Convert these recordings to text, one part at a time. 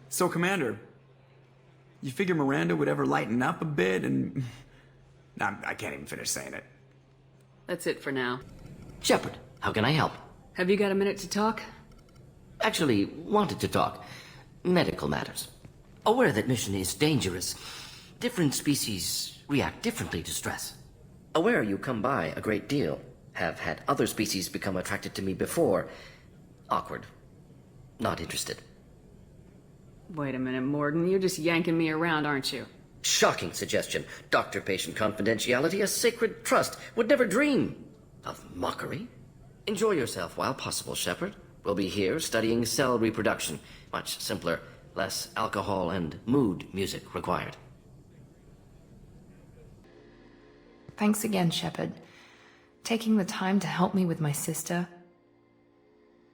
So, Commander, you figure Miranda would ever lighten up a bit and... I can't even finish saying it. That's it for now. Shepard, how can I help? Have you got a minute to talk? Actually, wanted to talk. Medical matters. Aware that mission is dangerous. Different species react differently to stress. Aware you come by a great deal. Have had other species become attracted to me before. Awkward. Not interested. Wait a minute, Mordin. You're just yanking me around, aren't you? Shocking suggestion. Doctor-patient confidentiality, a sacred trust. Would never dream of mockery. Enjoy yourself while possible, Shepard. We'll be here studying cell reproduction. Much simpler, less alcohol and mood music required. Thanks again, Shepard. Taking the time to help me with my sister.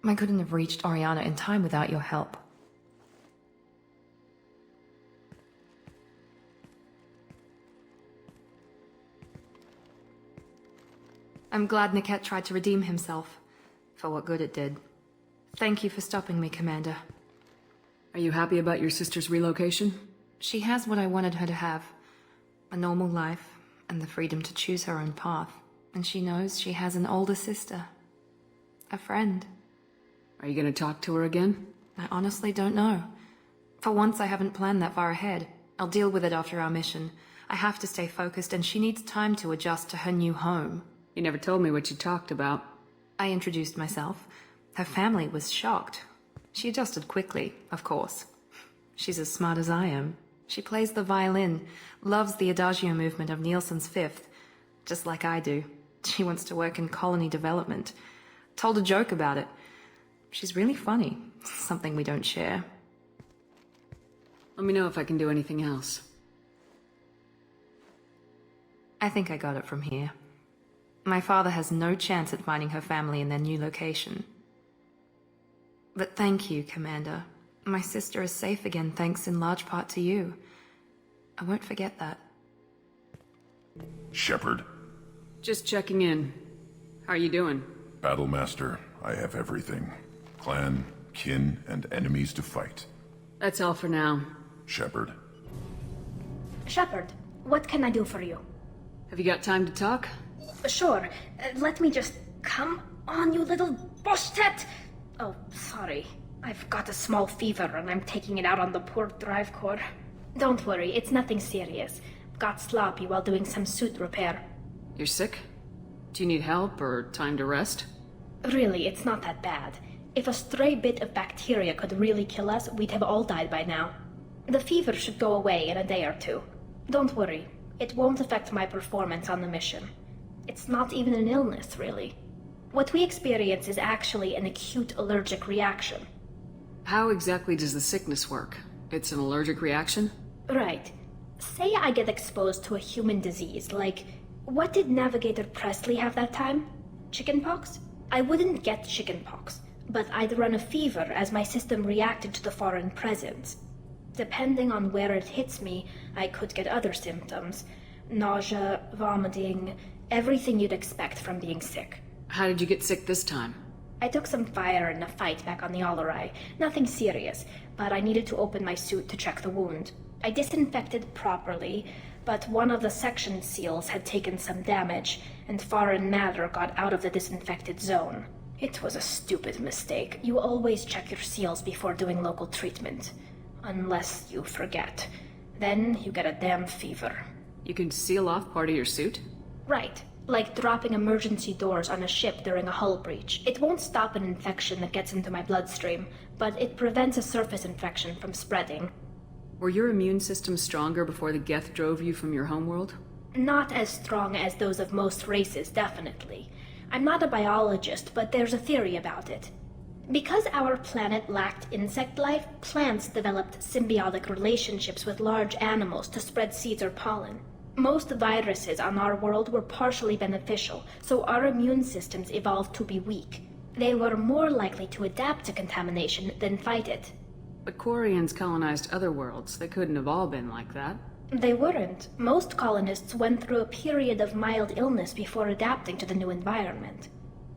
I couldn't have reached Oriana in time without your help. I'm glad Niket tried to redeem himself, for what good it did. Thank you for stopping me, Commander. Are you happy about your sister's relocation? She has what I wanted her to have. A normal life, and the freedom to choose her own path. And she knows she has an older sister. A friend. Are you gonna talk to her again? I honestly don't know. For once, I haven't planned that far ahead. I'll deal with it after our mission. I have to stay focused, and she needs time to adjust to her new home. You never told me what you talked about. I introduced myself. Her family was shocked. She adjusted quickly, of course. She's as smart as I am. She plays the violin, loves the Adagio movement of Nielsen's Fifth, just like I do. She wants to work in colony development. Told a joke about it. She's really funny, something we don't share. Let me know if I can do anything else. I think I got it from here. My father has no chance at finding her family in their new location. But thank you, Commander. My sister is safe again thanks in large part to you. I won't forget that. Shepard. Just checking in. How are you doing? Battlemaster, I have everything. Clan, kin, and enemies to fight. That's all for now. Shepard. Shepard, what can I do for you? Have you got time to talk? Sure. Let me just... Come on, you little boshtet! Oh, sorry. I've got a small fever and I'm taking it out on the poor drive core. Don't worry, it's nothing serious. Got sloppy while doing some suit repair. You're sick? Do you need help or time to rest? Really, it's not that bad. If a stray bit of bacteria could really kill us, we'd have all died by now. The fever should go away in a day or two. Don't worry, it won't affect my performance on the mission. It's not even an illness, really. What we experience is actually an acute allergic reaction. How exactly does the sickness work? It's an allergic reaction? Right. Say I get exposed to a human disease, like... What did Navigator Presley have that time? Chickenpox? I wouldn't get chickenpox, but I'd run a fever as my system reacted to the foreign presence. Depending on where it hits me, I could get other symptoms. Nausea, vomiting, everything you'd expect from being sick. How did you get sick this time? I took some fire in a fight back on the Alarai. Nothing serious, but I needed to open my suit to check the wound. I disinfected properly, but one of the section seals had taken some damage, and foreign matter got out of the disinfected zone. It was a stupid mistake. You always check your seals before doing local treatment. Unless you forget. Then you get a damn fever. You can seal off part of your suit? Right. Like dropping emergency doors on a ship during a hull breach. It won't stop an infection that gets into my bloodstream, but it prevents a surface infection from spreading. Were your immune system stronger before the Geth drove you from your homeworld? Not as strong as those of most races, definitely. I'm not a biologist, but there's a theory about it. Because our planet lacked insect life, plants developed symbiotic relationships with large animals to spread seeds or pollen. Most viruses on our world were partially beneficial, so our immune systems evolved to be weak. They were more likely to adapt to contamination than fight it. But Quarians colonized other worlds. They couldn't have all been like that. They weren't. Most colonists went through a period of mild illness before adapting to the new environment.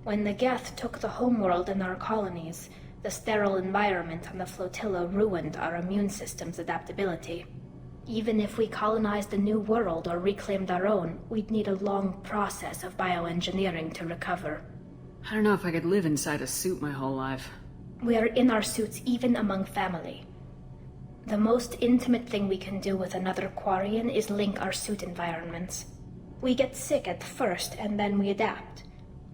When the Geth took the homeworld in our colonies, The sterile environment on the flotilla ruined our immune system's adaptability. Even if we colonized a new world or reclaimed our own, we'd need a long process of bioengineering to recover. I don't know if I could live inside a suit my whole life. We are in our suits even among family. The most intimate thing we can do with another Quarian is link our suit environments. We get sick at first, and then we adapt.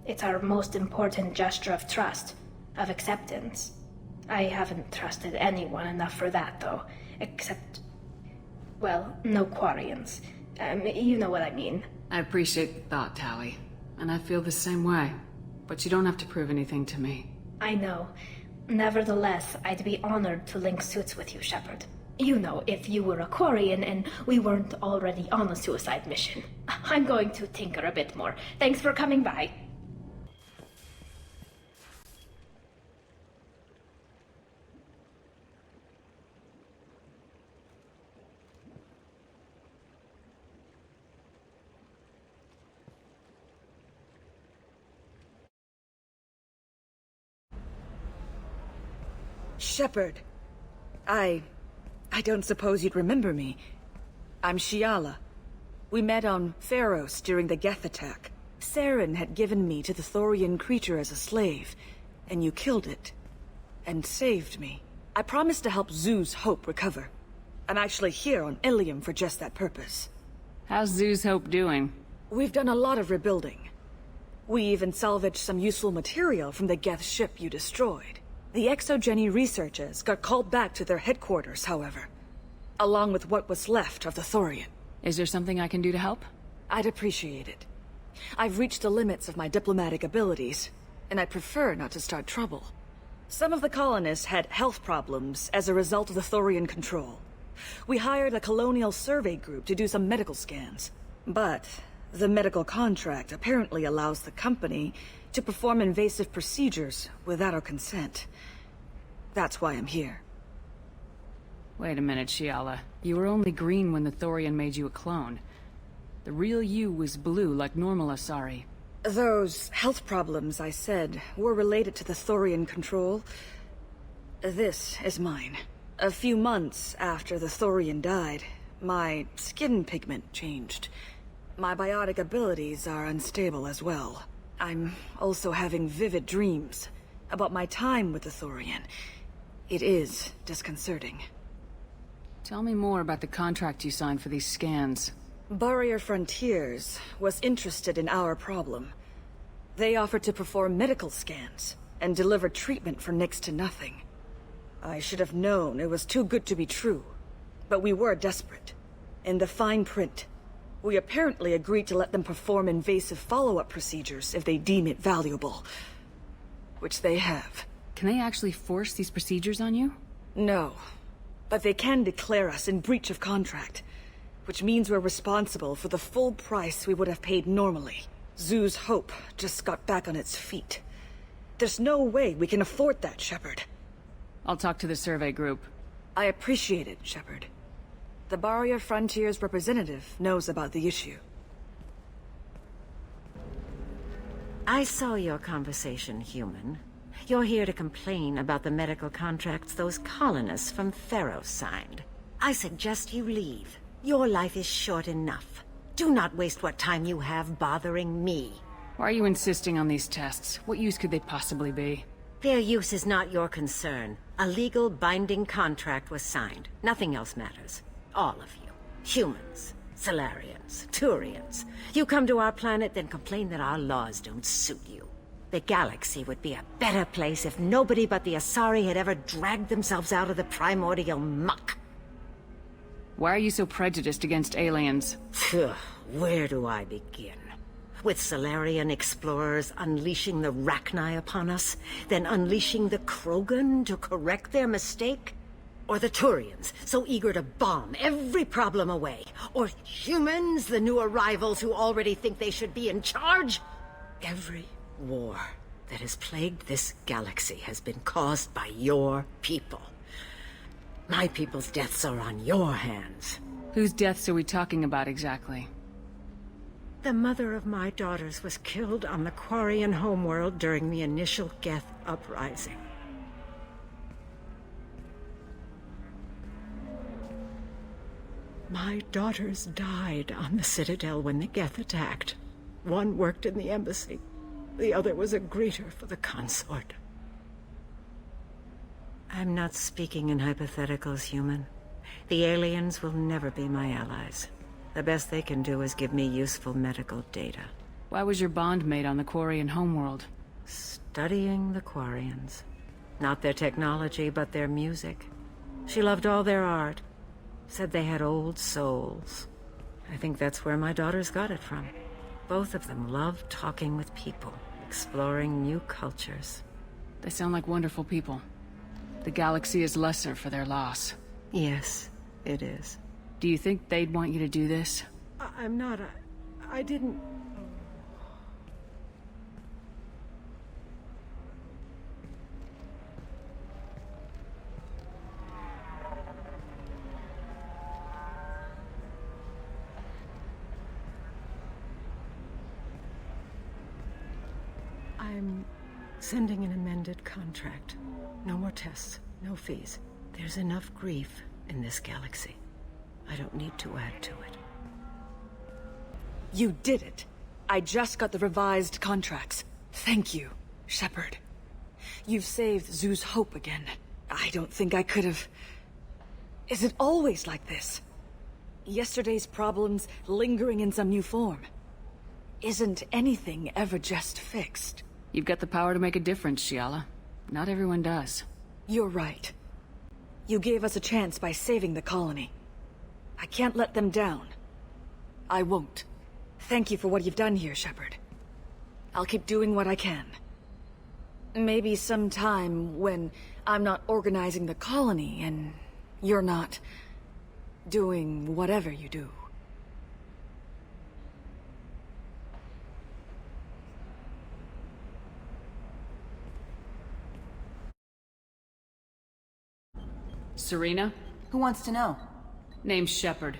It's our most important gesture of trust, of acceptance. I haven't trusted anyone enough for that, though. Except... well, no Quarians. You know what I mean. I appreciate the thought, Tally. And I feel the same way. But you don't have to prove anything to me. I know. Nevertheless, I'd be honored to link suits with you, Shepard. You know, if you were a Quarian and we weren't already on a suicide mission. I'm going to tinker a bit more. Thanks for coming by. Shepard. I don't suppose you'd remember me. I'm Shiala. We met on Pharos during the Geth attack. Saren had given me to the Thorian creature as a slave, and you killed it. And saved me. I promised to help Zoo's Hope recover. I'm actually here on Ilium for just that purpose. How's Zoo's Hope doing? We've done a lot of rebuilding. We even salvaged some useful material from the Geth ship you destroyed. The Exogeny researchers got called back to their headquarters, however, along with what was left of the Thorian. Is there something I can do to help? I'd appreciate it. I've reached the limits of my diplomatic abilities, and I prefer not to start trouble. Some of the colonists had health problems as a result of the Thorian control. We hired a colonial survey group to do some medical scans. But the medical contract apparently allows the company to perform invasive procedures without our consent. That's why I'm here. Wait a minute, Shiala. You were only green when the Thorian made you a clone. The real you was blue like normal Asari. Those health problems I said were related to the Thorian control. This is mine. A few months after the Thorian died, my skin pigment changed. My biotic abilities are unstable as well. I'm also having vivid dreams about my time with the Thorian. It is disconcerting. Tell me more about the contract you signed for these scans. Barrier Frontiers was interested in our problem. They offered to perform medical scans and deliver treatment for next to nothing. I should have known it was too good to be true, but we were desperate. In the fine print, we apparently agreed to let them perform invasive follow-up procedures if they deem it valuable. Which they have. Can they actually force these procedures on you? No, but they can declare us in breach of contract, which means we're responsible for the full price we would have paid normally. Zoo's Hope just got back on its feet. There's no way we can afford that, Shepard. I'll talk to the survey group. I appreciate it, Shepard. The Barrier Frontiers representative knows about the issue. I saw your conversation, human. You're here to complain about the medical contracts those colonists from Pharos signed. I suggest you leave. Your life is short enough. Do not waste what time you have bothering me. Why are you insisting on these tests? What use could they possibly be? Their use is not your concern. A legal binding contract was signed. Nothing else matters. All of you. Humans, Salarians, Turians. You come to our planet, then complain that our laws don't suit you. The galaxy would be a better place if nobody but the Asari had ever dragged themselves out of the primordial muck. Why are you so prejudiced against aliens? Phew, where do I begin? With Salarian explorers unleashing the Rachni upon us, then unleashing the Krogan to correct their mistake? Or the Turians, so eager to bomb every problem away? Or humans, the new arrivals who already think they should be in charge? Every war that has plagued this galaxy has been caused by your people. My people's deaths are on your hands. Whose deaths are we talking about exactly? The mother of my daughters was killed on the Quarian homeworld during the initial Geth uprising. My daughters died on the Citadel when the Geth attacked. One worked in the embassy. The other was a greeter for the consort. I'm not speaking in hypotheticals, human. The aliens will never be my allies. The best they can do is give me useful medical data. Why was your bond made on the Quarian homeworld? Studying the Quarians. Not their technology, but their music. She loved all their art. Said they had old souls. I think that's where my daughters got it from. Both of them loved talking with people, exploring new cultures. They sound like wonderful people. The galaxy is lesser for their loss. Yes, it is. Do you think they'd want you to do this? I'm not. I didn't. I'm sending an amended contract. No more tests, no fees. There's enough grief in this galaxy. I don't need to add to it. You did it. I just got the revised contracts. Thank you, Shepard. You've saved Zoo's hope again. I don't think I could have... Is it always like this? Yesterday's problems lingering in some new form. Isn't anything ever just fixed? You've got the power to make a difference, Shiala. Not everyone does. You're right. You gave us a chance by saving the colony. I can't let them down. I won't. Thank you for what you've done here, Shepard. I'll keep doing what I can. Maybe sometime when I'm not organizing the colony and you're not doing whatever you do. Serena? Who wants to know? Name's Shepard.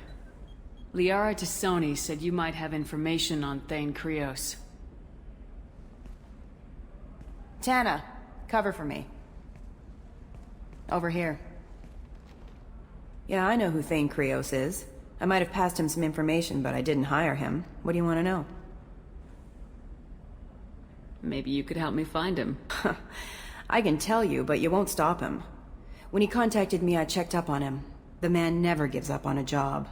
Liara Tassoni said you might have information on Thane Krios. Tana, cover for me. Over here. Yeah, I know who Thane Krios is. I might have passed him some information, but I didn't hire him. What do you want to know? Maybe you could help me find him. I can tell you, but you won't stop him. When he contacted me, I checked up on him. The man never gives up on a job.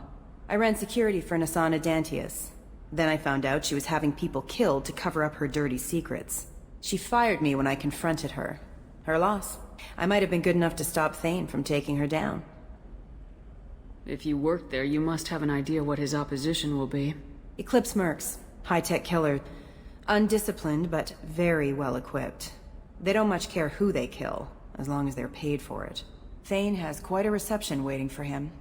I ran security for Nasana Dantius. Then I found out she was having people killed to cover up her dirty secrets. She fired me when I confronted her. Her loss. I might have been good enough to stop Thane from taking her down. If you work there, you must have an idea what his opposition will be. Eclipse Mercs. High-tech killer. Undisciplined, but very well equipped. They don't much care who they kill, as long as they're paid for it. Thane has quite a reception waiting for him.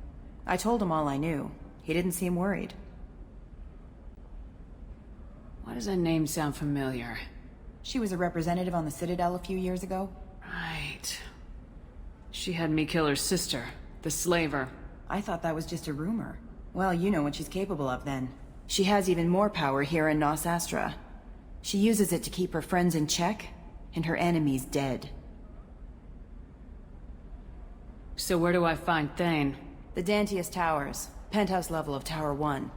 I told him all I knew. He didn't seem worried. Why does that name sound familiar? She was a representative on the Citadel a few years ago. Right. She had me kill her sister, the Slaver. I thought that was just a rumor. Well, you know what she's capable of then. She has even more power here in Nos Astra. She uses it to keep her friends in check, and her enemies dead. So where do I find Thane? The Dantius Towers. Penthouse level of Tower 1.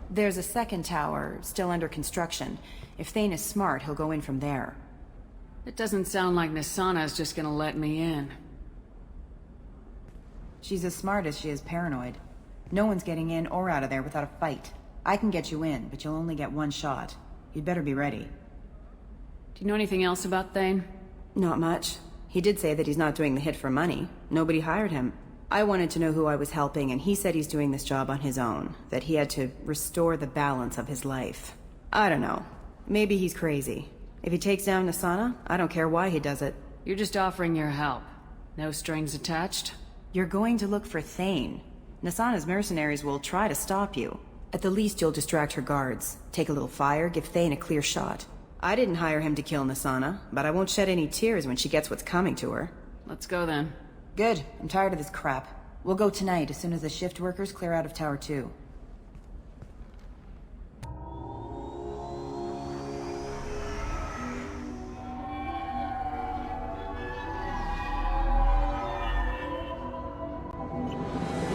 There's a second tower, still under construction. If Thane is smart, he'll go in from there. It doesn't sound like Nasana's just gonna let me in. She's as smart as she is paranoid. No one's getting in or out of there without a fight. I can get you in, but you'll only get one shot. You'd better be ready. Do you know anything else about Thane? Not much. He did say that he's not doing the hit for money. Nobody hired him. I wanted to know who I was helping, and he said he's doing this job on his own. That he had to restore the balance of his life. I don't know. Maybe he's crazy. If he takes down Nasana, I don't care why he does it. You're just offering your help. No strings attached? You're going to look for Thane. Nasana's mercenaries will try to stop you. At the least, you'll distract her guards. Take a little fire, give Thane a clear shot. I didn't hire him to kill Nasana, but I won't shed any tears when she gets what's coming to her. Let's go then. Good. I'm tired of this crap. We'll go tonight as soon as the shift workers clear out of Tower 2.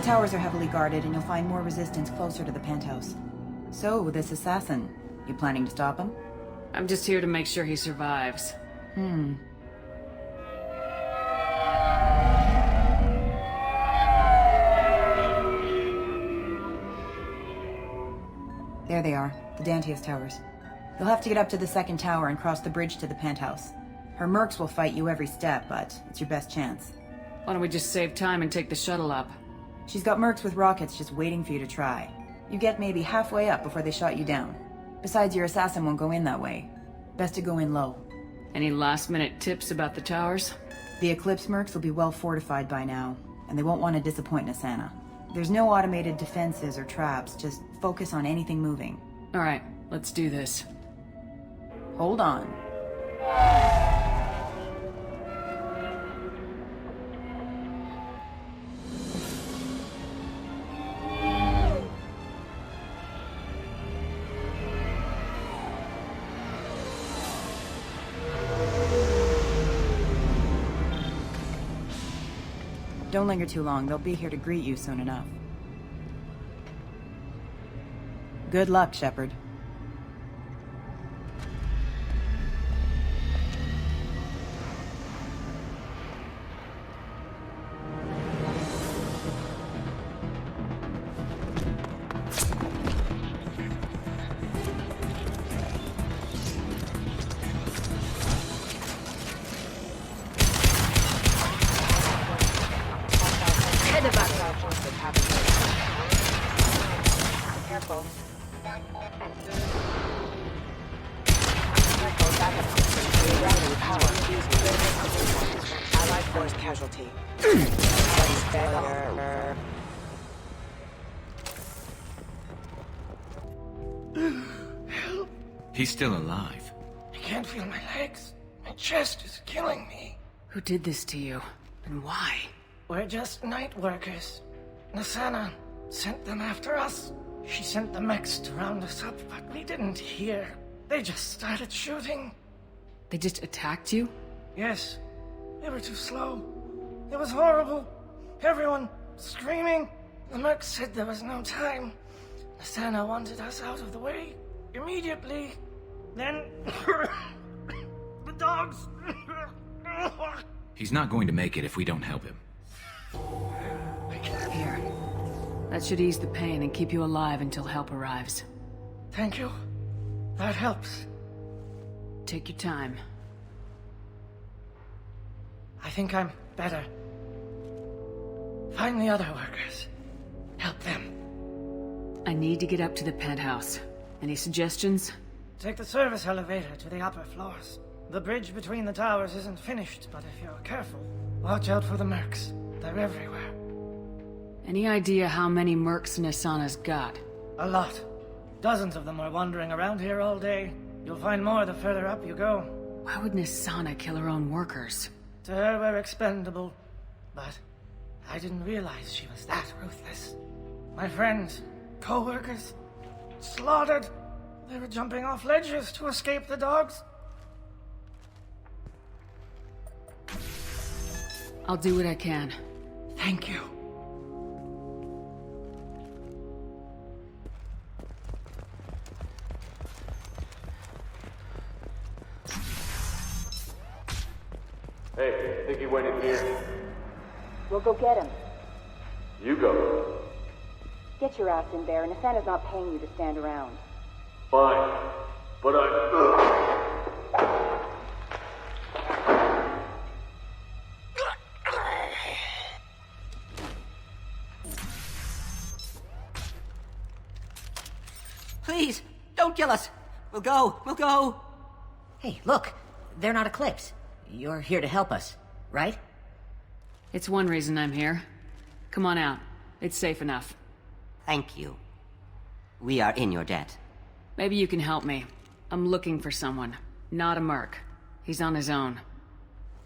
towers are heavily guarded, and you'll find more resistance closer to the penthouse. So, this assassin, you planning to stop him? I'm just here to make sure he survives. There they are, the Dantius towers. You'll have to get up to the second tower and cross the bridge to the penthouse. Her mercs will fight you every step, but it's your best chance. Why don't we just save time and take the shuttle up? She's got mercs with rockets just waiting for you to try. You get maybe halfway up before they shot you down. Besides, your assassin won't go in that way. Best to go in low. Any last-minute tips about the towers? The Eclipse mercs will be well fortified by now, and they won't want to disappoint Nasana. There's no automated defenses or traps, just focus on anything moving. Alright, let's do this. Hold on. Don't linger too long. They'll be here to greet you soon enough. Good luck, Shepard. He's still alive. I can't feel my legs. My chest is killing me. Who did this to you? And why? We're just night workers. Nasana sent them after us. She sent the mechs to round us up, but we didn't hear. They just started shooting. They just attacked you? Yes. They were too slow. It was horrible. Everyone screaming. The mercs said there was no time. Nasana wanted us out of the way. Immediately. Then... the dogs... He's not going to make it if we don't help him. Here. That should ease the pain and keep you alive until help arrives. Thank you. That helps. Take your time. I think I'm better. Find the other workers. Help them. I need to get up to the penthouse. Any suggestions? Take the service elevator to the upper floors. The bridge between the towers isn't finished, but if you're careful, watch out for the mercs. They're everywhere. Any idea how many mercs Nasana's got? A lot. Dozens of them are wandering around here all day. You'll find more the further up you go. Why would Nasana kill her own workers? To her, we're expendable. But I didn't realize she was that ruthless. My friends, co-workers, slaughtered. They were jumping off ledges to escape the dogs. I'll do what I can. Thank you. Hey, think he went in here? We'll go get him. You go. Get your ass in there. Nasana's not paying you to stand around. Fine. But Please, don't kill us. We'll go. Hey, look. They're not Eclipse. You're here to help us, right? It's one reason I'm here. Come on out. It's safe enough. Thank you. We are in your debt. Maybe you can help me. I'm looking for someone. Not a merc. He's on his own.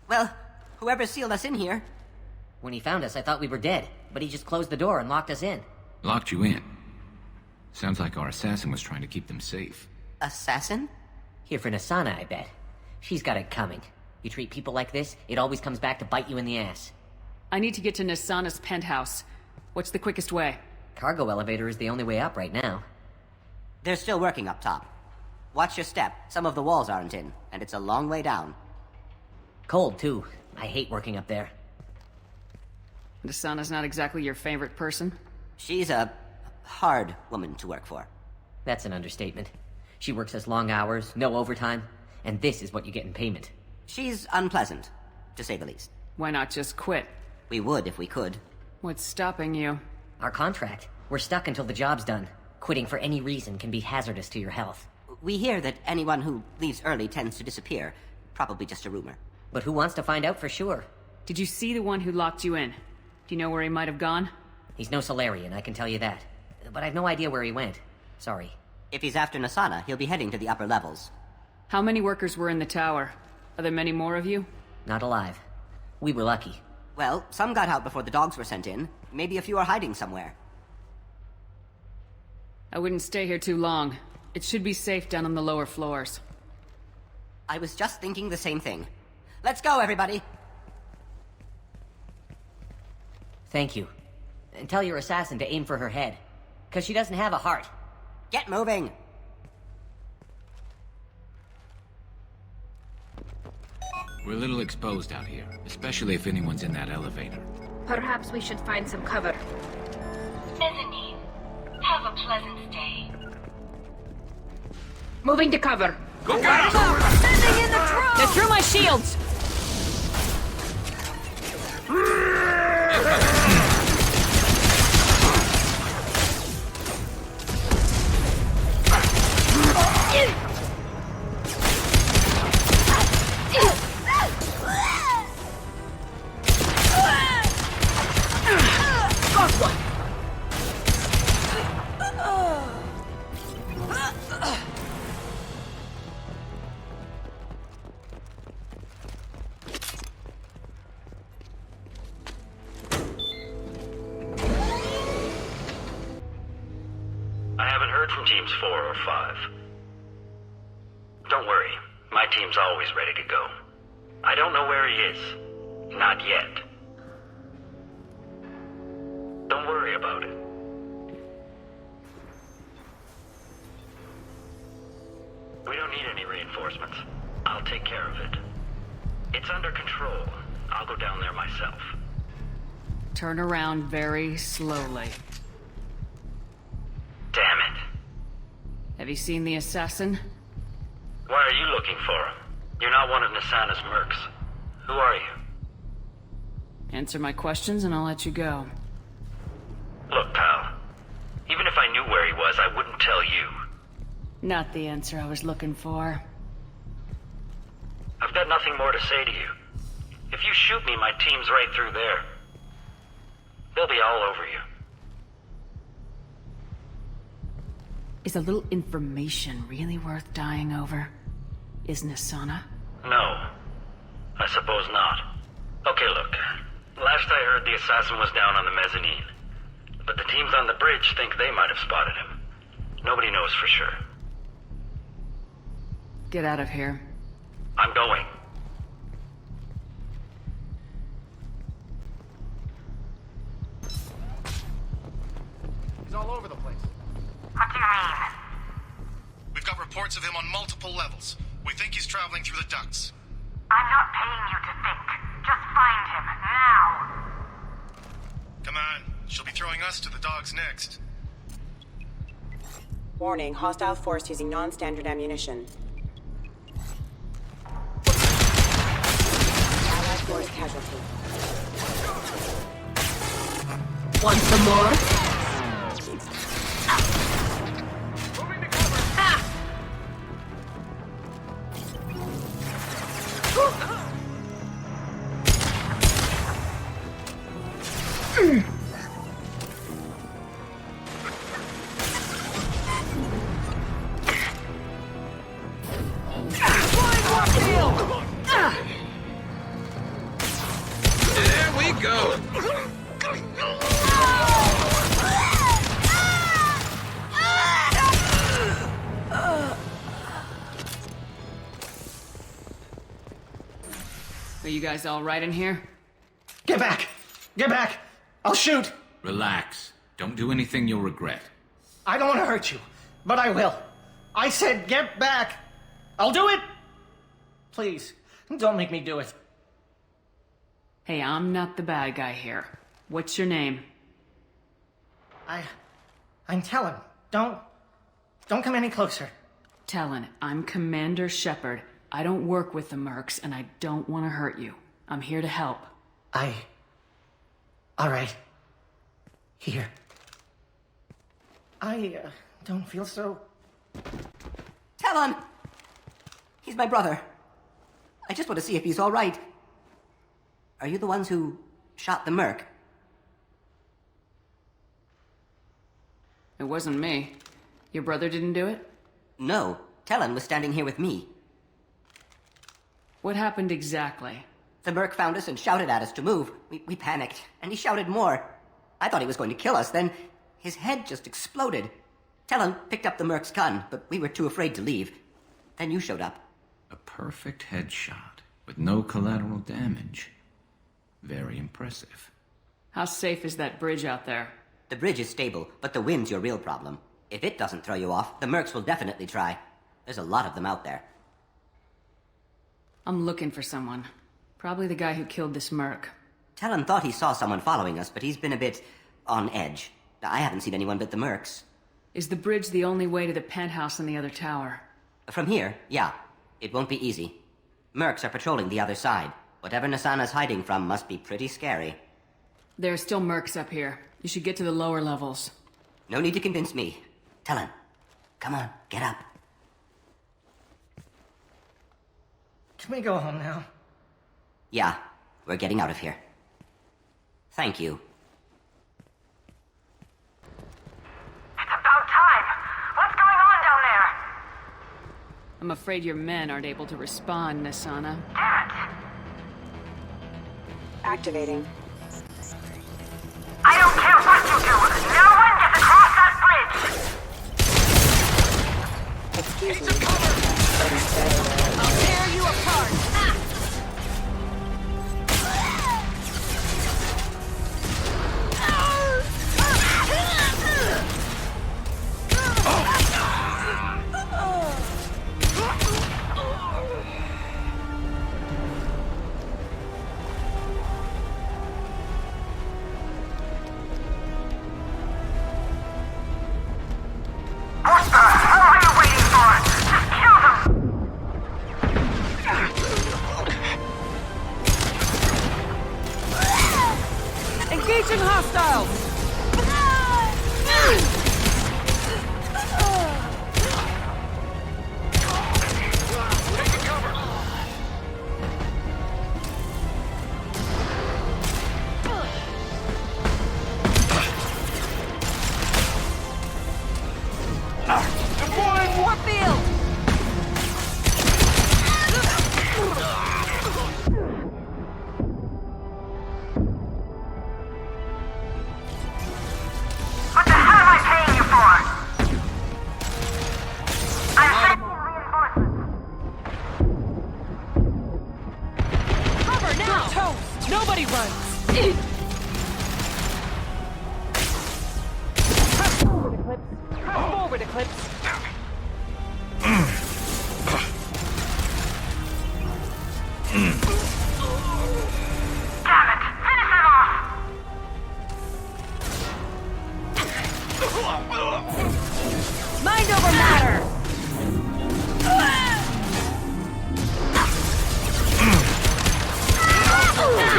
Well, whoever sealed us in here... When he found us, I thought we were dead, but he just closed the door and locked us in. Locked you in. Sounds like our assassin was trying to keep them safe. Assassin? Here for Nasana, I bet. She's got it coming. You treat people like this, it always comes back to bite you in the ass. I need to get to Nasana's penthouse. What's the quickest way? Cargo elevator is the only way up right now. They're still working up top. Watch your step. Some of the walls aren't in, and it's a long way down. Cold, too. I hate working up there. Nasana's not exactly your favorite person? She's a hard woman to work for. That's an understatement. She works us long hours, no overtime, and this is what you get in payment. She's unpleasant, to say the least. Why not just quit? We would if we could. What's stopping you? Our contract. We're stuck until the job's done. Quitting for any reason can be hazardous to your health. We hear that anyone who leaves early tends to disappear. Probably just a rumor. But who wants to find out for sure? Did you see the one who locked you in? Do you know where he might have gone? He's no Solarian, I can tell you that. But I've no idea where he went. Sorry. If he's after Nasana, he'll be heading to the upper levels. How many workers were in the tower? Are there many more of you? Not alive. We were lucky. Well, some got out before the dogs were sent in. Maybe a few are hiding somewhere. I wouldn't stay here too long. It should be safe down on the lower floors. I was just thinking the same thing. Let's go, everybody! Thank you. And tell your assassin to aim for her head. 'Cause she doesn't have a heart. Get moving! We're a little exposed out here, especially if anyone's in that elevator. Perhaps we should find some cover. Mezzanine. Have a pleasant stay. Moving to cover. Go get him! Sending in the drone! They threw my shields! I haven't heard from teams 4 or 5. Don't worry, my team's always ready to go. I don't know where he is. Not yet. Don't worry about it. We don't need any reinforcements. I'll take care of it. It's under control. I'll go down there myself. Turn around very slowly. Damn it. Have you seen the assassin? Why are you looking for him? You're not one of Nasana's mercs. Who are you? Answer my questions and I'll let you go. Look, pal. Even if I knew where he was, I wouldn't tell you. Not the answer I was looking for. I've got nothing more to say to you. If you shoot me, my team's right through there. They'll be all over you. Is a little information really worth dying over? Is Nasana? No. I suppose not. Okay, look. Last I heard, the assassin was down on the mezzanine. But the teams on the bridge think they might have spotted him. Nobody knows for sure. Get out of here. I'm going. He's all over the place. What do you mean? We've got reports of him on multiple levels. We think he's traveling through the ducts. I'm not paying you to think. Just find him, now! Come on. She'll be throwing us to the dogs next. Warning, hostile force using non-standard ammunition. Allied force casualty. Want some more? There we go! Are you guys all right in here? Get back! Get back! I'll shoot! Relax. Don't do anything you'll regret. I don't want to hurt you, but I will. I said get back. I'll do it. Please, don't make me do it. Hey, I'm not the bad guy here. What's your name? I'm Talon. Don't come any closer. Talon, I'm Commander Shepard. I don't work with the Mercs, and I don't want to hurt you. I'm here to help. All right. Here. I don't feel so... Talon! He's my brother. I just want to see if he's all right. Are you the ones who shot the Merc? It wasn't me. Your brother didn't do it? No. Talon was standing here with me. What happened exactly? The Merc found us and shouted at us to move. We panicked, and he shouted more. I thought he was going to kill us, then his head just exploded. Talon picked up the Merc's gun, but we were too afraid to leave. Then you showed up. A perfect headshot, with no collateral damage. Very impressive. How safe is that bridge out there? The bridge is stable, but the wind's your real problem. If it doesn't throw you off, the Mercs will definitely try. There's a lot of them out there. I'm looking for someone. Probably the guy who killed this Merc. Talon thought he saw someone following us, but he's been a bit on edge. I haven't seen anyone but the Mercs. Is the bridge the only way to the penthouse in the other tower? From here, yeah. It won't be easy. Mercs are patrolling the other side. Whatever Nasana's hiding from must be pretty scary. There are still Mercs up here. You should get to the lower levels. No need to convince me. Talon, come on, get up. Can we go home now? Yeah, we're getting out of here. Thank you. It's about time. What's going on down there? I'm afraid your men aren't able to respond, Nasana. Damn it. Activating. I don't care what you do. No one gets across that bridge. Excuse me. I'll tear you apart. What the hell are you waiting for? Just kill them! Engaging hostiles! What the hell am I paying you for? I'm sending reinforcements. Cover now! Toast! Nobody runs! Press forward, Eclipse! Press forward, Eclipse! Damn it! Finish him off! Mind over matter!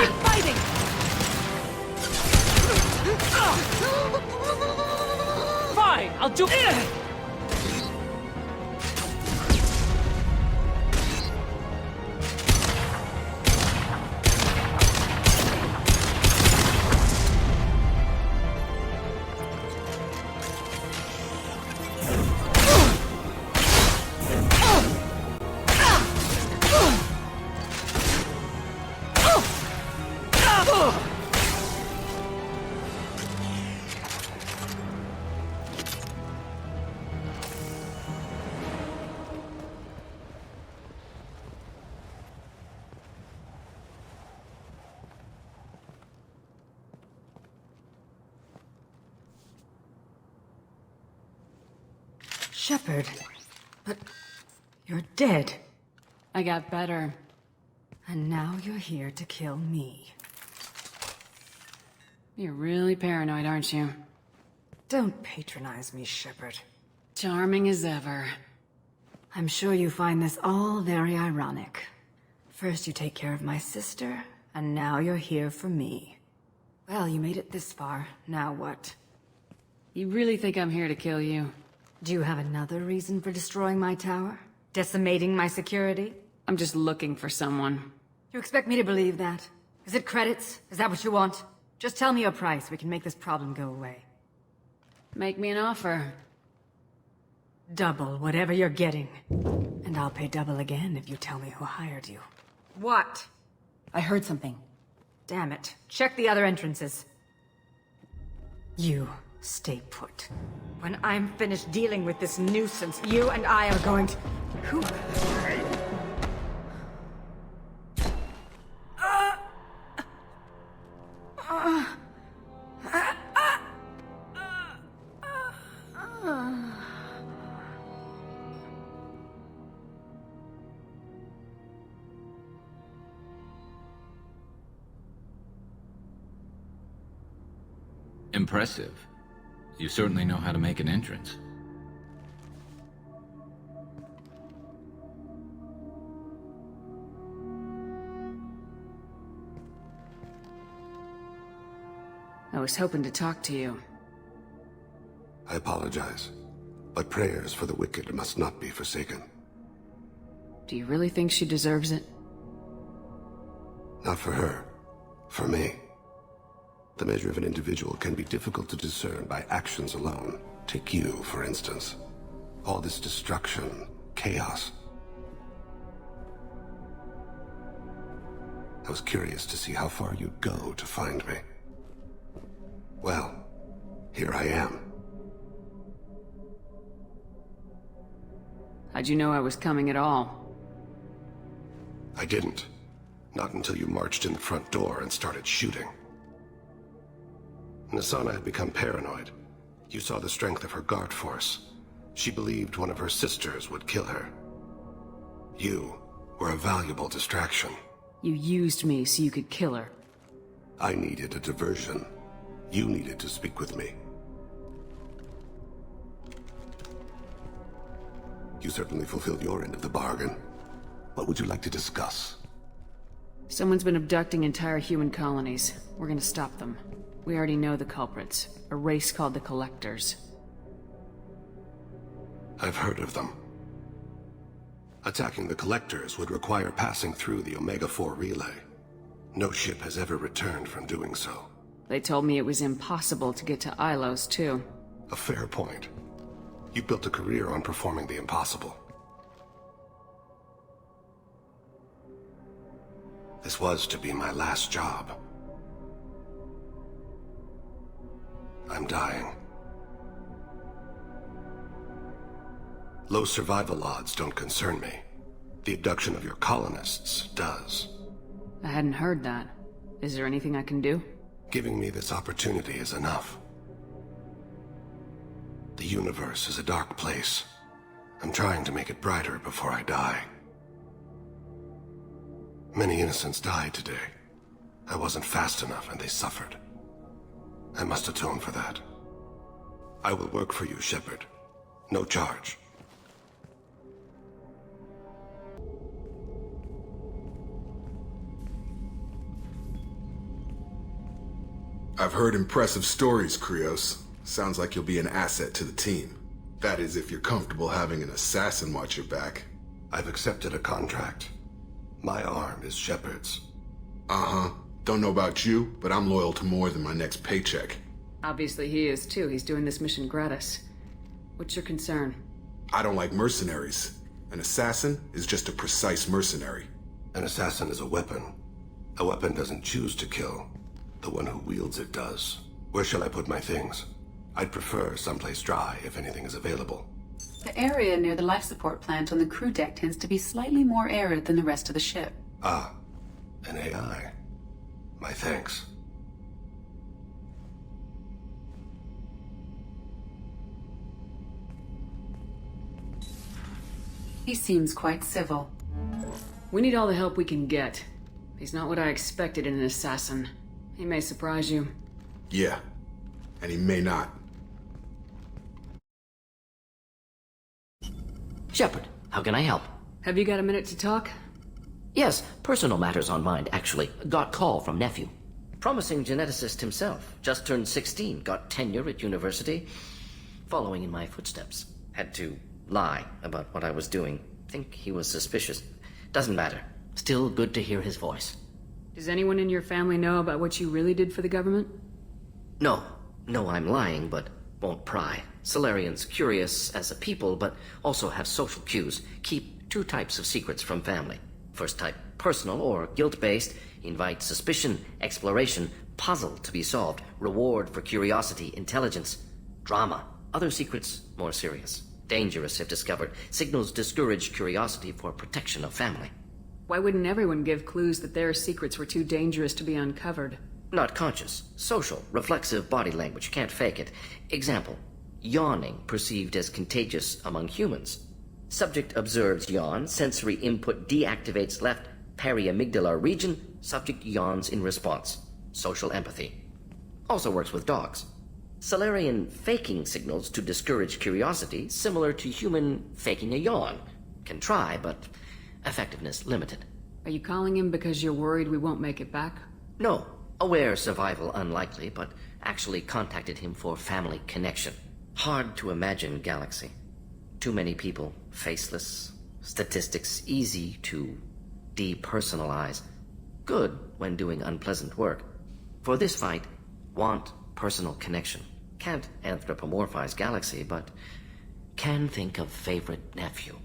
Keep fighting! Fine, I'll do it! Shepard. But you're dead. I got better. And now you're here to kill me. You're really paranoid, aren't you? Don't patronize me, Shepard. Charming as ever. I'm sure you find this all very ironic. First you take care of my sister, and now you're here for me. Well, you made it this far. Now what? You really think I'm here to kill you? Do you have another reason for destroying my tower? Decimating my security? I'm just looking for someone. You expect me to believe that? Is it credits? Is that what you want? Just tell me your price. We can make this problem go away. Make me an offer. Double whatever you're getting. And I'll pay double again if you tell me who hired you. What? I heard something. Damn it. Check the other entrances. You stay put. When I'm finished dealing with this nuisance, you and I are going to... Who... Impressive. You certainly know how to make an entrance. I was hoping to talk to you. I apologize, but prayers for the wicked must not be forsaken. Do you really think she deserves it? Not for her. For me. The measure of an individual can be difficult to discern by actions alone. Take you, for instance. All this destruction, chaos. I was curious to see how far you'd go to find me. Well, here I am. How'd you know I was coming at all? I didn't. Not until you marched in the front door and started shooting. Nassana had become paranoid. You saw the strength of her guard force. She believed one of her sisters would kill her. You were a valuable distraction. You used me so you could kill her. I needed a diversion. You needed to speak with me. You certainly fulfilled your end of the bargain. What would you like to discuss? Someone's been abducting entire human colonies. We're gonna stop them. We already know the culprits. A race called the Collectors. I've heard of them. Attacking the Collectors would require passing through the Omega-4 relay. No ship has ever returned from doing so. They told me it was impossible to get to Ilos, too. A fair point. You built a career on performing the impossible. This was to be my last job. I'm dying. Low survival odds don't concern me. The abduction of your colonists does. I hadn't heard that. Is there anything I can do? Giving me this opportunity is enough. The universe is a dark place. I'm trying to make it brighter before I die. Many innocents died today. I wasn't fast enough and they suffered. I must atone for that. I will work for you, Shepard. No charge. I've heard impressive stories, Krios. Sounds like you'll be an asset to the team. That is, if you're comfortable having an assassin watch your back. I've accepted a contract. My arm is Shepard's. Uh-huh. Don't know about you, but I'm loyal to more than my next paycheck. Obviously he is, too. He's doing this mission gratis. What's your concern? I don't like mercenaries. An assassin is just a precise mercenary. An assassin is a weapon. A weapon doesn't choose to kill. The one who wields it does. Where shall I put my things? I'd prefer someplace dry if anything is available. The area near the life support plant on the crew deck tends to be slightly more arid than the rest of the ship. Ah, an AI. My thanks. He seems quite civil. We need all the help we can get. He's not what I expected in an assassin. He may surprise you. Yeah, and he may not. Shepard, how can I help? Have you got a minute to talk? Yes, personal matters on mind, actually. Got call from nephew. Promising geneticist himself. Just turned 16, got tenure at university. Following in my footsteps. Had to lie about what I was doing. Think he was suspicious. Doesn't matter. Still good to hear his voice. Does anyone in your family know about what you really did for the government? No. No, I'm lying, but won't pry. Solarians curious as a people, but also have social cues. Keep two types of secrets from family. First type, personal or guilt-based, invite suspicion, exploration, puzzle to be solved, reward for curiosity, intelligence, drama. Other secrets, more serious. Dangerous if discovered. Signals discourage curiosity for protection of family. Why wouldn't everyone give clues that their secrets were too dangerous to be uncovered? Not conscious. Social, reflexive body language, can't fake it. Example, yawning perceived as contagious among humans. Subject observes yawn, sensory input deactivates left periamygdalar region, subject yawns in response. Social empathy. Also works with dogs. Solarian faking signals to discourage curiosity, similar to human faking a yawn. Can try, but effectiveness limited. Are you calling him because you're worried we won't make it back? No. Aware survival unlikely, but actually contacted him for family connection. Hard to imagine galaxy. Too many people, faceless, statistics easy to depersonalize. Good when doing unpleasant work. For this fight, want personal connection. Can't anthropomorphize galaxy, but can think of favorite nephew.